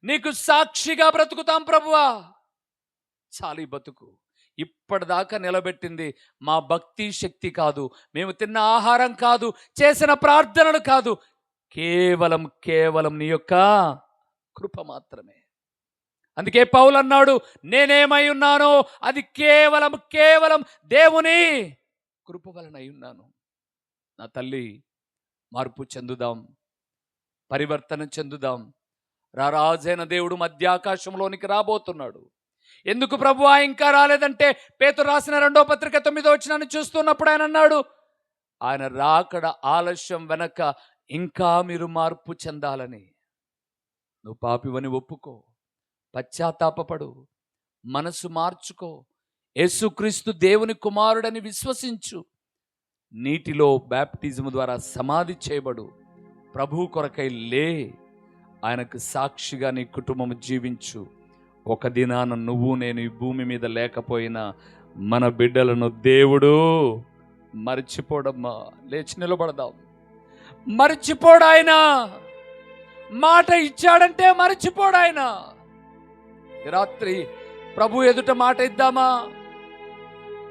S1: నీకు సాక్షిగా బ్రతుకుతాం ప్రభువా. చాలు బతుకు. ఇప్పటిదాకా నిలబెట్టింది మా భక్తి శక్తి కాదు, మేము తిన్న ఆహారం కాదు, చేసిన ప్రార్థనలు కాదు, కేవలం నీ యొక్క కృప మాత్రమే. అందుకే పౌలు అన్నాడు, నేనేమై ఉన్నానో అది కేవలం దేవుని కృప వలన అయి ఉన్నాను. నా తల్లి, మార్పు చెందుదాం, పరివర్తన చెందుదాం. రారాజైన దేవుడు మధ్యాకాశంలోనికి రాబోతున్నాడు. ఎందుకు ప్రభువా ఇంకా రాలేదంటే, పేతురు రాసిన 2వ పత్రిక 9వ వచనాన్ని చూస్తున్నప్పుడు ఆయన అన్నాడు, ఆయన రాకడ ఆలస్యం వెనక ఇంకా మీరు మార్పు చెందాలని. నువ్వు పాపివని ఒప్పుకో, పశ్చాత్తాపపడు, మనసు మార్చుకో, యేసుక్రీస్తు దేవుని కుమారుడని విశ్వసించు, నీటిలో బ్యాప్టిజం ద్వారా సమాధి చేయబడు, ప్రభు కొరకై లే, ఆయనకు సాక్షిగా నీ కుటుంబం జీవించు. ఒక దినాన నువ్వు నేను ఈ భూమి మీద లేకపోయినా మన బిడ్డలను దేవుడు మర్చిపోడమ్మా. లేచి నిలబడదాం. మర్చిపోడాయన, మాట ఇచ్చాడంటే మర్చిపోడాయన. రాత్రి ప్రభు ఎదుట మాట ఇద్దామా?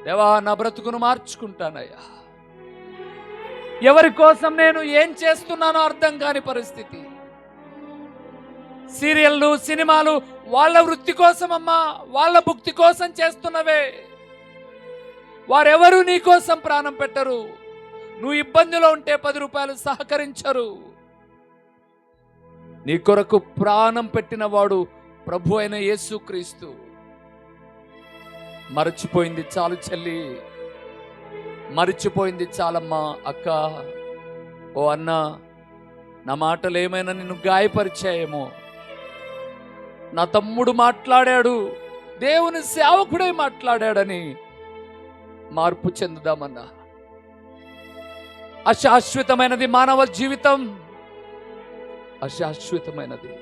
S1: దేవా, నా బ్రతుకును మార్చుకుంటానయ్యా. ఎవరి కోసం నేను ఏం చేస్తున్నానో అర్థం కాని పరిస్థితి. సీరియళ్ళు, సినిమాలు వాళ్ళ వృత్తి కోసం అమ్మా, వాళ్ళ భుక్తి కోసం చేస్తున్నవే. వారెవరు నీ కోసం ప్రాణం పెట్టరు. నువ్వు ఇబ్బందిలో ఉంటే 10 రూపాయలు సహకరించరు. నీ కొరకు ప్రాణం పెట్టిన వాడు ప్రభు అయిన యేసుక్రీస్తు. మరచిపోయింది చాలు చెల్లి, మరిచిపోయింది చాలమ్మా. అక్క, ఓ అన్న, నా మాటలు ఏమైనా నిన్ను గాయపరిచాయేమో. నా తమ్ముడు మాట్లాడాడు, దేవుని సేవకుడై మాట్లాడాడని మార్పు చెందుదామన్నా. అశాశ్వతమైనది మానవ జీవితం, అశాశ్వతమైనది.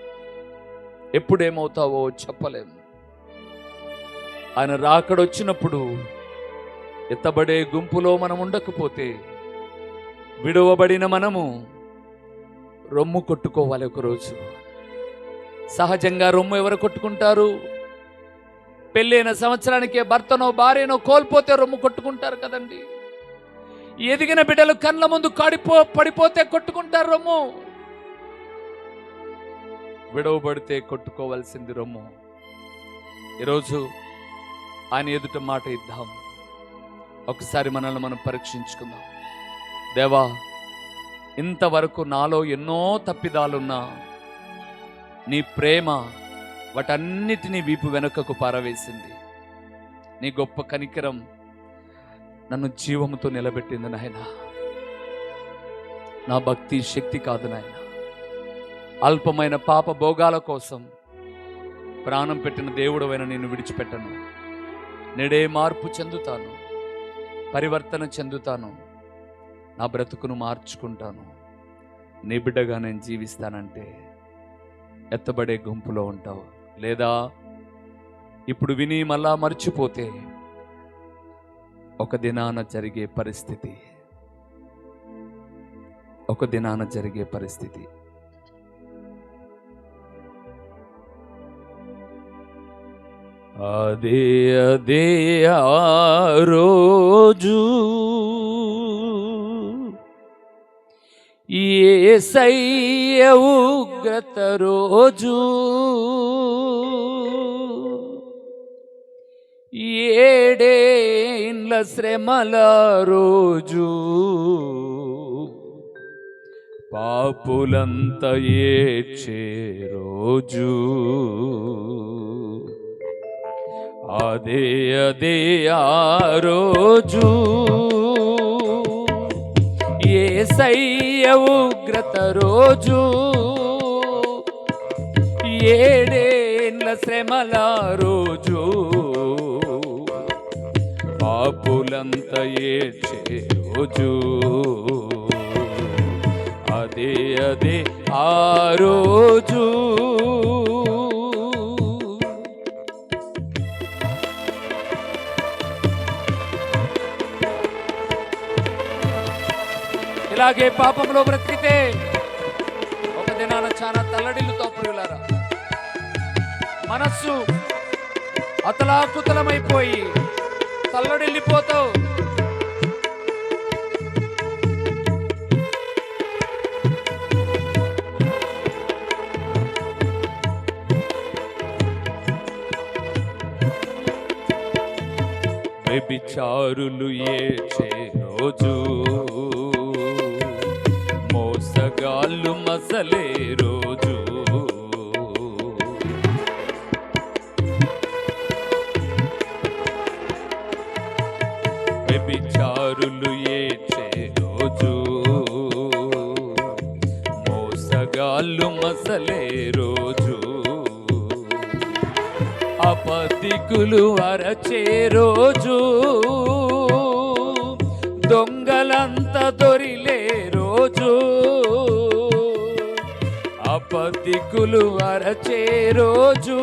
S1: ఎప్పుడేమవుతావో చెప్పలేము. ఆయన రాకడొచ్చినప్పుడు ఎత్తబడే గుంపులో మనం ఉండకపోతే, విడువబడిన మనము రొమ్ము కొట్టుకోవాలి ఒకరోజు. సహజంగా రొమ్ము ఎవరు కొట్టుకుంటారు? పెళ్ళైన సంవత్సరానికే భర్తనో భార్యనో కోల్పోతే రొమ్ము కొట్టుకుంటారు కదండి. ఎదిగిన బిడ్డలు కళ్ళ ముందు పడిపోతే కొట్టుకుంటారు రొమ్ము. విడవబడితే కొట్టుకోవాల్సింది రొమ్ము. ఈరోజు ఆయన ఎదుట మాట ఇద్దాం. ఒకసారి మనల్ని మనం పరీక్షించుకుందాం. దేవా, ఇంతవరకు నాలో ఎన్నో తప్పిదాలున్నా నీ ప్రేమ వాటన్నిటినీ వీపు వెనుకకు పారవేసింది. నీ గొప్ప కనికరం నన్ను జీవముతో నిలబెట్టింది నాయన. నా భక్తి శక్తి కాదు నాయన, అల్పమైన పాప భోగాల కోసం ప్రాణం పెట్టిన దేవుడవైన నిన్ను విడిచిపెట్టను. నేడే మార్పు చెందుతాను, పరివర్తన చెందుతాను, నా బ్రతుకును మార్చుకుంటాను. నీ బిడ్డగా నేను జీవిస్తానంటే ఎత్తబడే గుంపులో ఉంటావు. లేదా ఇప్పుడు విని మళ్ళా మర్చిపోతే ఒక దినాన జరిగే పరిస్థితి, ఒక దినాన జరిగే పరిస్థితి. అదే అదే ఆ రోజు యేసయ్య ఉగ్రత రోజు, ఏడేండ్ల శ్రమల రోజు, పాపులంతా ఏడ్చే రోజు. అదే అదే ఆ రోజు యేసయ్య ఉగ్రత రోజు, ఏడేండ్ల శ్రమల రోజు, పాపులంతా ఏడ్చే రోజు. అదే అదే ఆ రోజు. ఇలాగే పాపంలో బ్రతికితే ఒక దినాన చాలా తల్లడిల్లుతో ప్రియులారా, మనస్సు అతలాకుతలమైపోయి తల్లడిల్లిపోతావు. వ్యభిచారులు ఏడ్చే రోజు, మోసగాళ్ళు మసలే రోజు, వ్యభిచారులు ఏడ్చే రోజు, మోసగాళ్ళు మసలే రోజు, అపధికులు అరచే రోజు, దొంగలంతా దొరిలే రోజు, అపధికులు అరచే రోజు,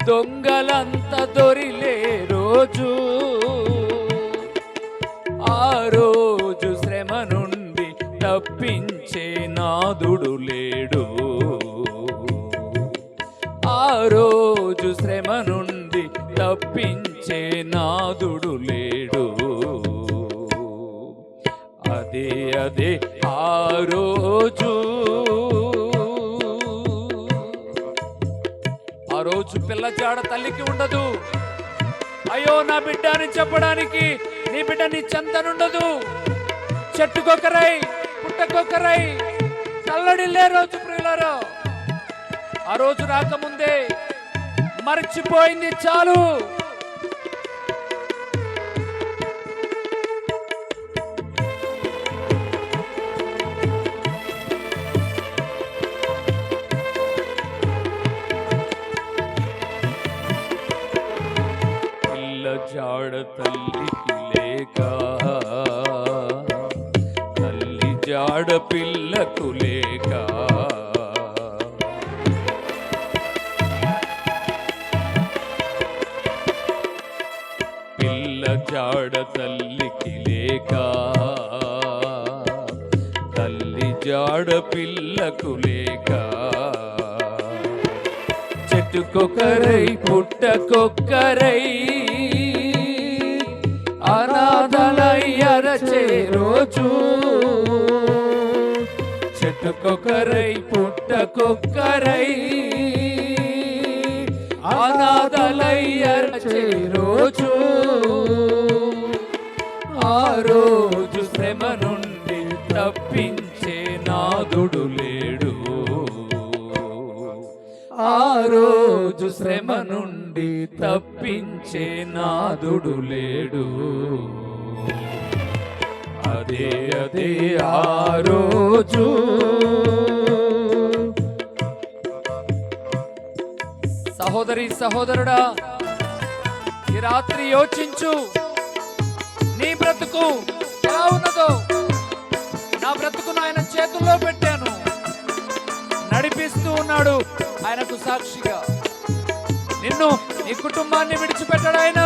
S1: దొంగలంతా దొరిలే రోజు. ఆ రోజు శ్రమ నుండి తప్పించే నాదుడు లేడు, ఆ రోజు శ్రమ నుండి తప్పించే నాదుడు లేడు. అదే అదే ఆ రోజు. ఆ రోజు పిల్ల జాడ తల్లికి ఉండదు. అయ్యో నా బిడ్డ అని చెప్పడానికి నీ బిడ్డ నీ చెంతనుండదు. చెట్టుకొకరై పుట్టకొకరై తల్లడిల్లే రోజు ప్రియులారా. ఆ రోజు రాకముందే మర్చిపోయింది చాలు. పిల్ల జాడ తల్లికి లేక, తల్లి జాడ పిల్లకు లేక, జాడ తల్లికి లేక, తల్లి జాడ పిల్లకు లేక, చెట్టుకొకరై పుట్టకొకరై అనాథలై అరచే రోజు, చెట్టుకొకరై పుట్టకొకరై అనాథలై అరచే రోజు. ఆ రోజు శ్రమ నుండి తప్పించే నాదుడు లేడు, ఆ రోజు శ్రమ నుండి తప్పించే నాదుడు లేడు. అదే అదే ఆ రోజు. సహోదరి సహోదరుడా, ఈ రాత్రి యోచించు. నీ బ్రతుకు ఎలా ఉన్నదో. నా బ్రతుకును ఆయన చేతుల్లో పెట్టాను, నడిపిస్తూ ఉన్నాడు ఆయనకు సాక్షిగా. నిన్ను నీ కుటుంబాన్ని విడిచిపెట్టాడు ఆయన.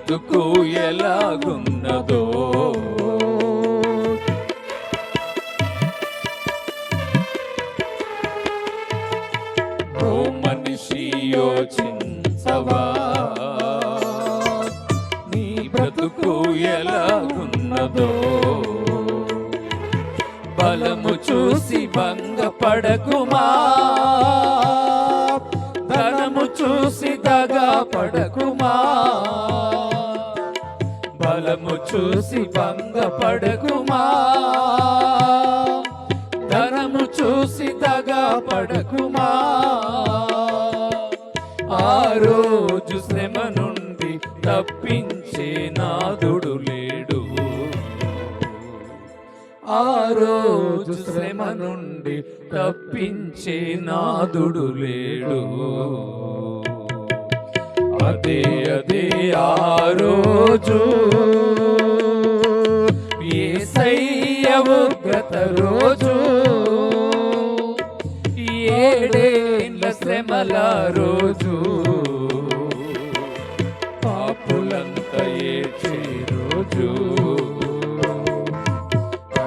S1: బ్రతుకు ఎలాగున్నదో. ఓ మనిషి యోచించవా, నీ బ్రతుకు ఎలాగున్నదో. బలము చూసి భంగపడకుమా, ధనము చూసి దగా పడకుమా. బలము చూసి భంగపడకుమా, ధనము చూసి దగా పడకుమా. ఆ రోజు శ్రమ నుండి తప్పించే నాదుడు లేడు. ఆ రోజు శ్రమ నుండి తప్పించే నాదుడు లేడు. అదే అదే ఆ రోజు యేసయ్య ఉగ్రత రోజు, ఏడేండ్ల శ్రమల రోజు, పాపులంతా ఏడ్చే రోజు.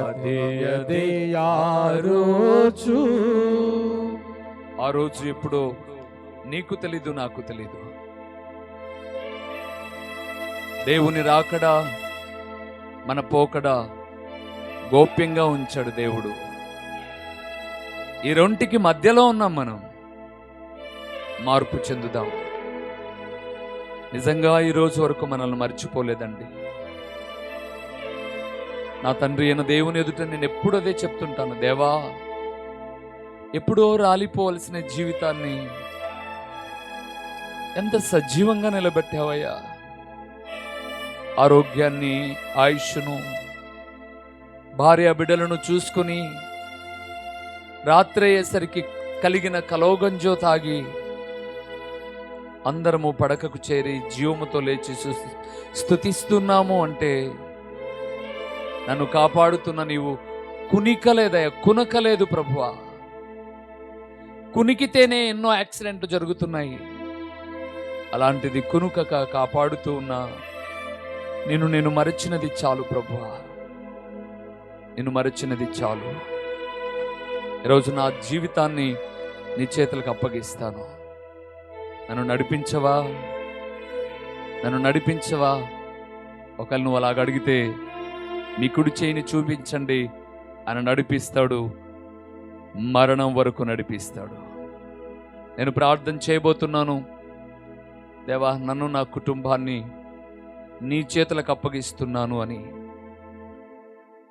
S1: అదే అదే ఆ రోజు. ఆ రోజు ఎప్పుడో నీకు తెలీదు, నాకు తెలీదు. దేవుని రాకడా మన పోకడా గోప్యంగా ఉంచాడు దేవుడు. ఈ రెంటికి మధ్యలో ఉన్నాం మనం. మార్పు చెందుదాం. నిజంగా ఈ రోజు వరకు మనల్ని మర్చిపోలేదండి. నా తండ్రి అయిన దేవుని ఎదుట నేను ఎప్పుడు అదే చెప్తుంటాను, దేవా ఎప్పుడో రాలిపోవలసిన జీవితాన్ని ఎంత సజీవంగా నిలబెట్టావయ్యా. ఆరోగ్యాన్ని, ఆయుష్ను, భార్య బిడ్డలను చూసుకుని రాత్రి అయ్యేసరికి కలిగిన కలోగంజో తాగి అందరము పడకకు చేరి జీవముతో లేచి స్తుతిస్తున్నాము అంటే నన్ను కాపాడుతున్న నీవు కునికలేదయ్యా, కునకలేదు ప్రభువా. కునికితేనే ఎన్నో యాక్సిడెంట్లు జరుగుతున్నాయి. అలాంటిది కునుకక కాపాడుతూ ఉన్నా నేను మరచినది చాలు ప్రభువా, నిన్ను మరచినది చాలు. ఈరోజు నా జీవితాన్ని నీ చేతులకు అప్పగిస్తాను. నన్ను నడిపించవా, నన్ను నడిపించవా. ఒకవేళ నువ్వు అలాగ అడిగితే మీ కుడి చేయిని చూపించండి అని నడిపిస్తాడు, మరణం వరకు నడిపిస్తాడు. నేను ప్రార్థన చేయబోతున్నాను. దేవా నన్ను, నా కుటుంబాన్ని నీ చేతులకు అప్పగిస్తున్నాను అని.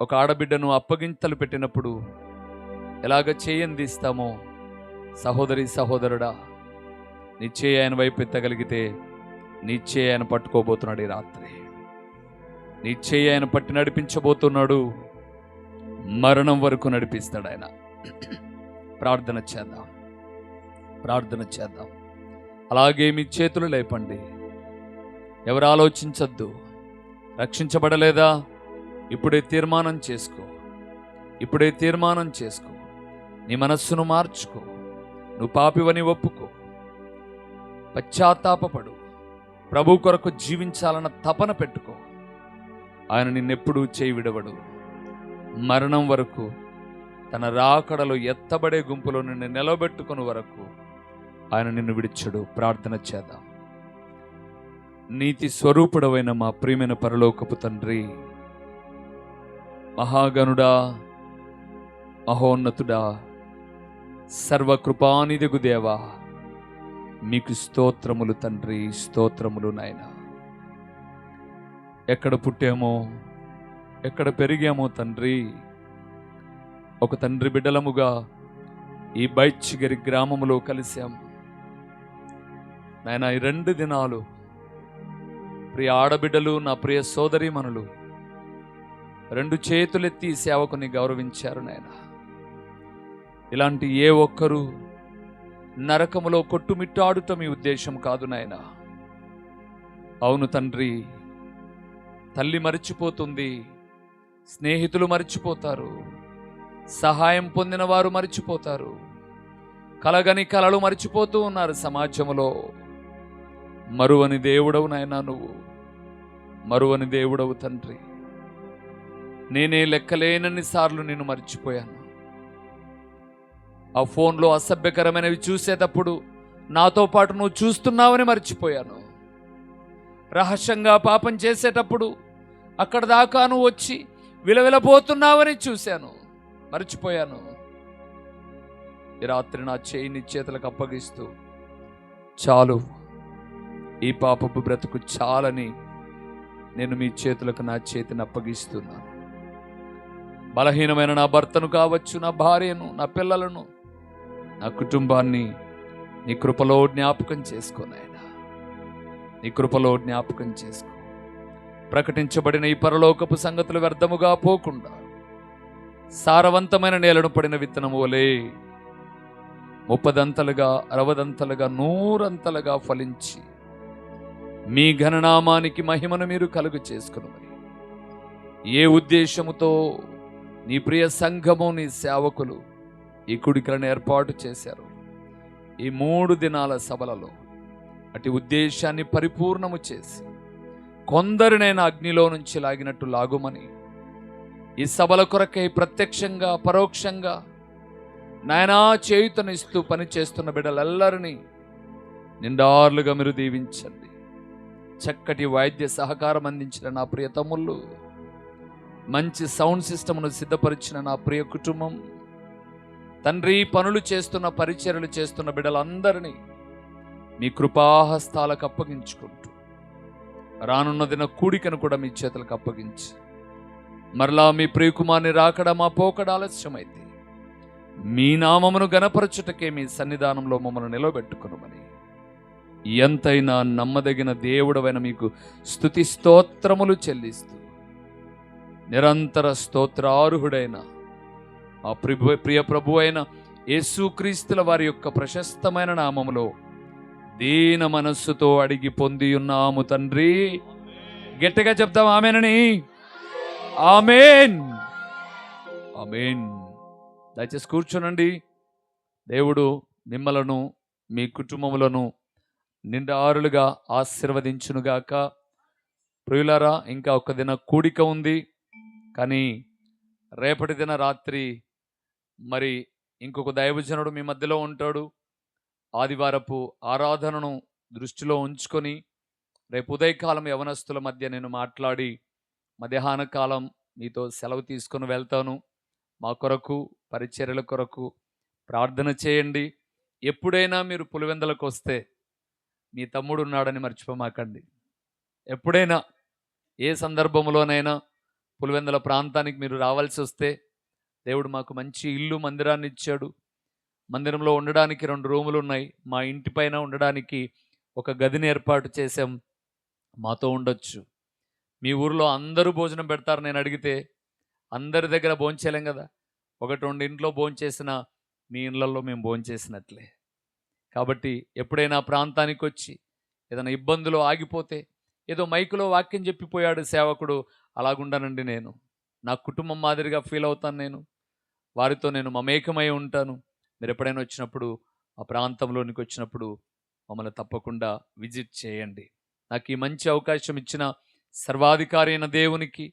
S1: ఒక ఆడబిడ్డను అప్పగింతలు పెట్టినప్పుడు ఎలాగ చేయందిస్తామో, సహోదరి సహోదరుడా నీ చేయి ఆయన వైపు ఎత్తగలిగితే నీ చేయి ఆయన పట్టుకోబోతున్నాడు. ఈ రాత్రి నీ చేయి ఆయన పట్టి నడిపించబోతున్నాడు, మరణం వరకు నడిపిస్తాడు ఆయన. ప్రార్థన చేద్దాం, ప్రార్థన చేద్దాం. అలాగే మీ చేతులు లేపండి. ఎవరు ఆలోచించద్దు. రక్షించబడలేదా? ఇప్పుడే తీర్మానం చేసుకో, ఇప్పుడే తీర్మానం చేసుకో. నీ మనస్సును మార్చుకో. నువ్వు పాపివని ఒప్పుకో, పశ్చాత్తాపపడు, ప్రభు కొరకు జీవించాలన్న తపన పెట్టుకో. ఆయన నిన్నెప్పుడూ చేయి విడవడు. మరణం వరకు, తన రాకడలో ఎత్తబడే గుంపులో నిన్ను నిలబెట్టుకుని వరకు ఆయన నిన్ను విడిచడు. ప్రార్థన చేద్దాం. నీతి స్వరూపుడవైన మా ప్రియమైన పరలోకపు తండ్రి, మహాగణుడా, మహోన్నతుడా, సర్వకృపానిధిగు దేవా, మీకు స్తోత్రములు తండ్రి, స్తోత్రములు నాయనా. ఎక్కడ పుట్టామో, ఎక్కడ పెరిగామో తండ్రి, ఒక తండ్రి బిడ్డలముగా ఈ బైచిగిరి గ్రామములో కలిశాం నాయనా. ఈ 2 దినాలు ప్రియ ఆడబిడ్డలు, నా ప్రియ సోదరీమణులు 2 చేతులెత్తి సేవకుని గౌరవించారు నాయన. ఇలాంటి ఏ ఒక్కరూ నరకములో కొట్టుమిట్టాడుట మీ ఉద్దేశం కాదు నాయన. అవును తండ్రి, తల్లి మరిచిపోతుంది, స్నేహితులు మరిచిపోతారు, సహాయం పొందిన వారు మరిచిపోతారు, కలగని కలలు మరిచిపోతూ ఉన్నారు సమాజంలో. మరువని దేవుడవు నాయనా నువ్వు. మరువని దేవుడవు తండ్రి. నేనే లెక్కలేనన్ని సార్లు నేను మర్చిపోయాను. ఆ ఫోన్లో అసభ్యకరమైనవి చూసేటప్పుడు నాతో పాటు నువ్వు చూస్తున్నావని మర్చిపోయాను. రహస్యంగా పాపం చేసేటప్పుడు అక్కడ దాకా నువ్వు వచ్చి విలవిలపోతున్నావని చూశాను, మర్చిపోయాను. ఈ రాత్రి నా చేయి నీ చేతులకు అప్పగిస్తూ, చాలు, ఈ పాపపు బ్రతుకు చాలని నేను మీ చేతులకు నా చేతిని అప్పగిస్తున్నాను. బలహీనమైన నా భర్తను కావచ్చు, నా భార్యను, నా పిల్లలను, నా కుటుంబాన్ని నీ కృపలో జ్ఞాపకం చేసుకో నాయనా. నీ కృపలో జ్ఞాపకం చేసుకో. ప్రకటించబడిన ఈ పరలోకపు సంగతులు వ్యర్థముగా పోకుండా సారవంతమైన నేలను పడిన విత్తనము వలె 30దంతలుగా 60దంతలుగా 100అంతలుగా ఫలించి మీ ఘననామానికి మహిమను మీరు కలుగు చేసుకుని, ఏ ఉద్దేశముతో నీ ప్రియ సంఘము, నీ సేవకులు ఈ కుడికలను ఏర్పాటు చేశారు, ఈ 3 దినాల సభలలో అటు ఉద్దేశాన్ని పరిపూర్ణము చేసి కొందరినైనా అగ్నిలో నుంచి లాగినట్టు లాగుమని, ఈ సభల కొరకై ప్రత్యక్షంగా పరోక్షంగా నాయనా చేయుతనిస్తూ పనిచేస్తున్న బిడ్డలెల్లరినీ నిండార్లుగా మీరు దీవించండి. చక్కటి వైద్య సహకారం అందించిన నా ప్రియ తమ్ముళ్ళు, మంచి సౌండ్ సిస్టమ్ను సిద్ధపరిచిన నా ప్రియ కుటుంబం, తండ్రి పనులు చేస్తున్న పరిచర్యలు చేస్తున్న బిడ్డలందరినీ మీ కృపాహస్తాలకు అప్పగించుకుంటూ రానున్న దిన కూడికను కూడా మీ చేతులకు అప్పగించి, మరలా మీ ప్రియకుమార్ని రాకడ మా పోకడ ఆలస్యమైతే మీ నామమును గణపరచుటకే మీ సన్నిధానంలో మమ్మల్ని నిలబెట్టుకునమని ఎంతైనా నమ్మదగిన దేవుడవైన మీకు స్తుతి స్తోత్రములు చెల్లిస్తూ నిరంతర స్తోత్రార్హుడైన ఆ ప్రియ ప్రభు అయిన యేసుక్రీస్తుల వారి యొక్క ప్రశస్తమైన నామములో దీన మనస్సుతో అడిగి పొంది ఉన్నాము తండ్రి. గట్టిగా చెప్తాం ఆమేనని. ఆమేన్, ఆమేన్. దయచేసి కూర్చోనండి. దేవుడు మిమ్మలను మీ కుటుంబములను నిండారులుగా ఆశీర్వదించునుగాక. ప్రియులారా, ఇంకా ఒక దిన కూడిక ఉంది, కానీ రేపటి దిన రాత్రి మరి ఇంకొక దైవజనుడు మీ మధ్యలో ఉంటాడు. ఆదివారపు ఆరాధనను దృష్టిలో ఉంచుకొని రేపు ఉదయకాలం యవనస్తుల మధ్య నేను మాట్లాడి మధ్యాహ్న కాలం మీతో సెలవు తీసుకొని వెళ్తాను. మా కొరకు, పరిచర్యల కొరకు ప్రార్థన చేయండి. ఎప్పుడైనా మీరు పులివెందులకు వస్తే మీ తమ్ముడు ఉన్నాడని మర్చిపోమాకండి. ఎప్పుడైనా ఏ సందర్భంలోనైనా పులివెందుల ప్రాంతానికి మీరు రావాల్సి వస్తే, దేవుడు మాకు మంచి ఇల్లు, మందిరాన్ని ఇచ్చాడు. మందిరంలో ఉండడానికి 2 రూములు ఉన్నాయి. మా ఇంటి పైన ఉండడానికి ఒక గదిని ఏర్పాటు చేసాం. మాతో ఉండొచ్చు. మీ ఊరిలో అందరూ భోజనం పెడతారు నేను అడిగితే, అందరి దగ్గర భోంచేయలేం కదా. 1-2 ఇంట్లో భోంచేసిన మీ ఇళ్ళల్లో మేము భోంచేసినట్లే. కాబట్టి ఎప్పుడైనా ప్రాంతానికి వచ్చి ఏదైనా ఇబ్బందులు ఆగిపోతే, ఏదో మైకులో వాక్యం చెప్పిపోయాడు సేవకుడు, అలాగుండానండి. నేను నా కుటుంబం మాదిరిగా ఫీల్ అవుతాను. నేను వారితో నేను మమేకమై ఉంటాను. మీరు ఎప్పుడైనా వచ్చినప్పుడు, ఆ ప్రాంతంలోనికి వచ్చినప్పుడు మమ్మల్ని తప్పకుండా విజిట్ చేయండి. నాకు ఈ మంచి అవకాశం ఇచ్చిన సర్వాధికారి అయిన దేవునికి,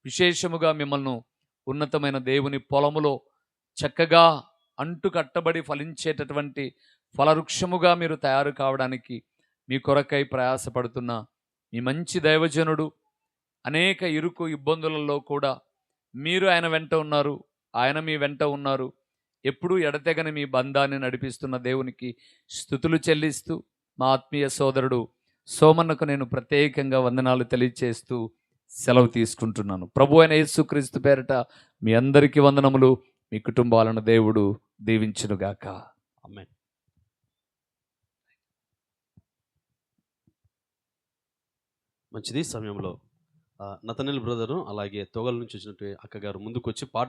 S1: విశేషముగా మిమ్మల్ని ఉన్నతమైన దేవుని పొలములో చక్కగా అంటు కట్టబడి ఫలించేటటువంటి ఫలవృక్షముగా మీరు తయారు కావడానికి మీ కొరకై ప్రయాసపడుతున్న మీ మంచి దైవజనుడు, అనేక ఇరుకు ఇబ్బందులలో కూడా మీరు ఆయన వెంట ఉన్నారు, ఆయన మీ వెంట ఉన్నారు. ఎప్పుడూ ఎడతెగని మీ బంధాన్ని నడిపిస్తున్న దేవునికి స్తుతులు చెల్లిస్తూ, మా ఆత్మీయ సోదరుడు సోమన్నకు నేను ప్రత్యేకంగా వందనాలు తెలియచేస్తూ సెలవు తీసుకుంటున్నాను. ప్రభు అయిన యేసుక్రీస్తు పేరట మీ అందరికీ వందనములు. మీ కుటుంబాలను దేవుడు దీవించునుగాక.
S3: ఆమేన్. మంచిది. సమయంలో నతనెల్ బ్రదరు అలాగే తొగల నుంచి వచ్చినట్టు అక్కగారు ముందుకు వచ్చి పాట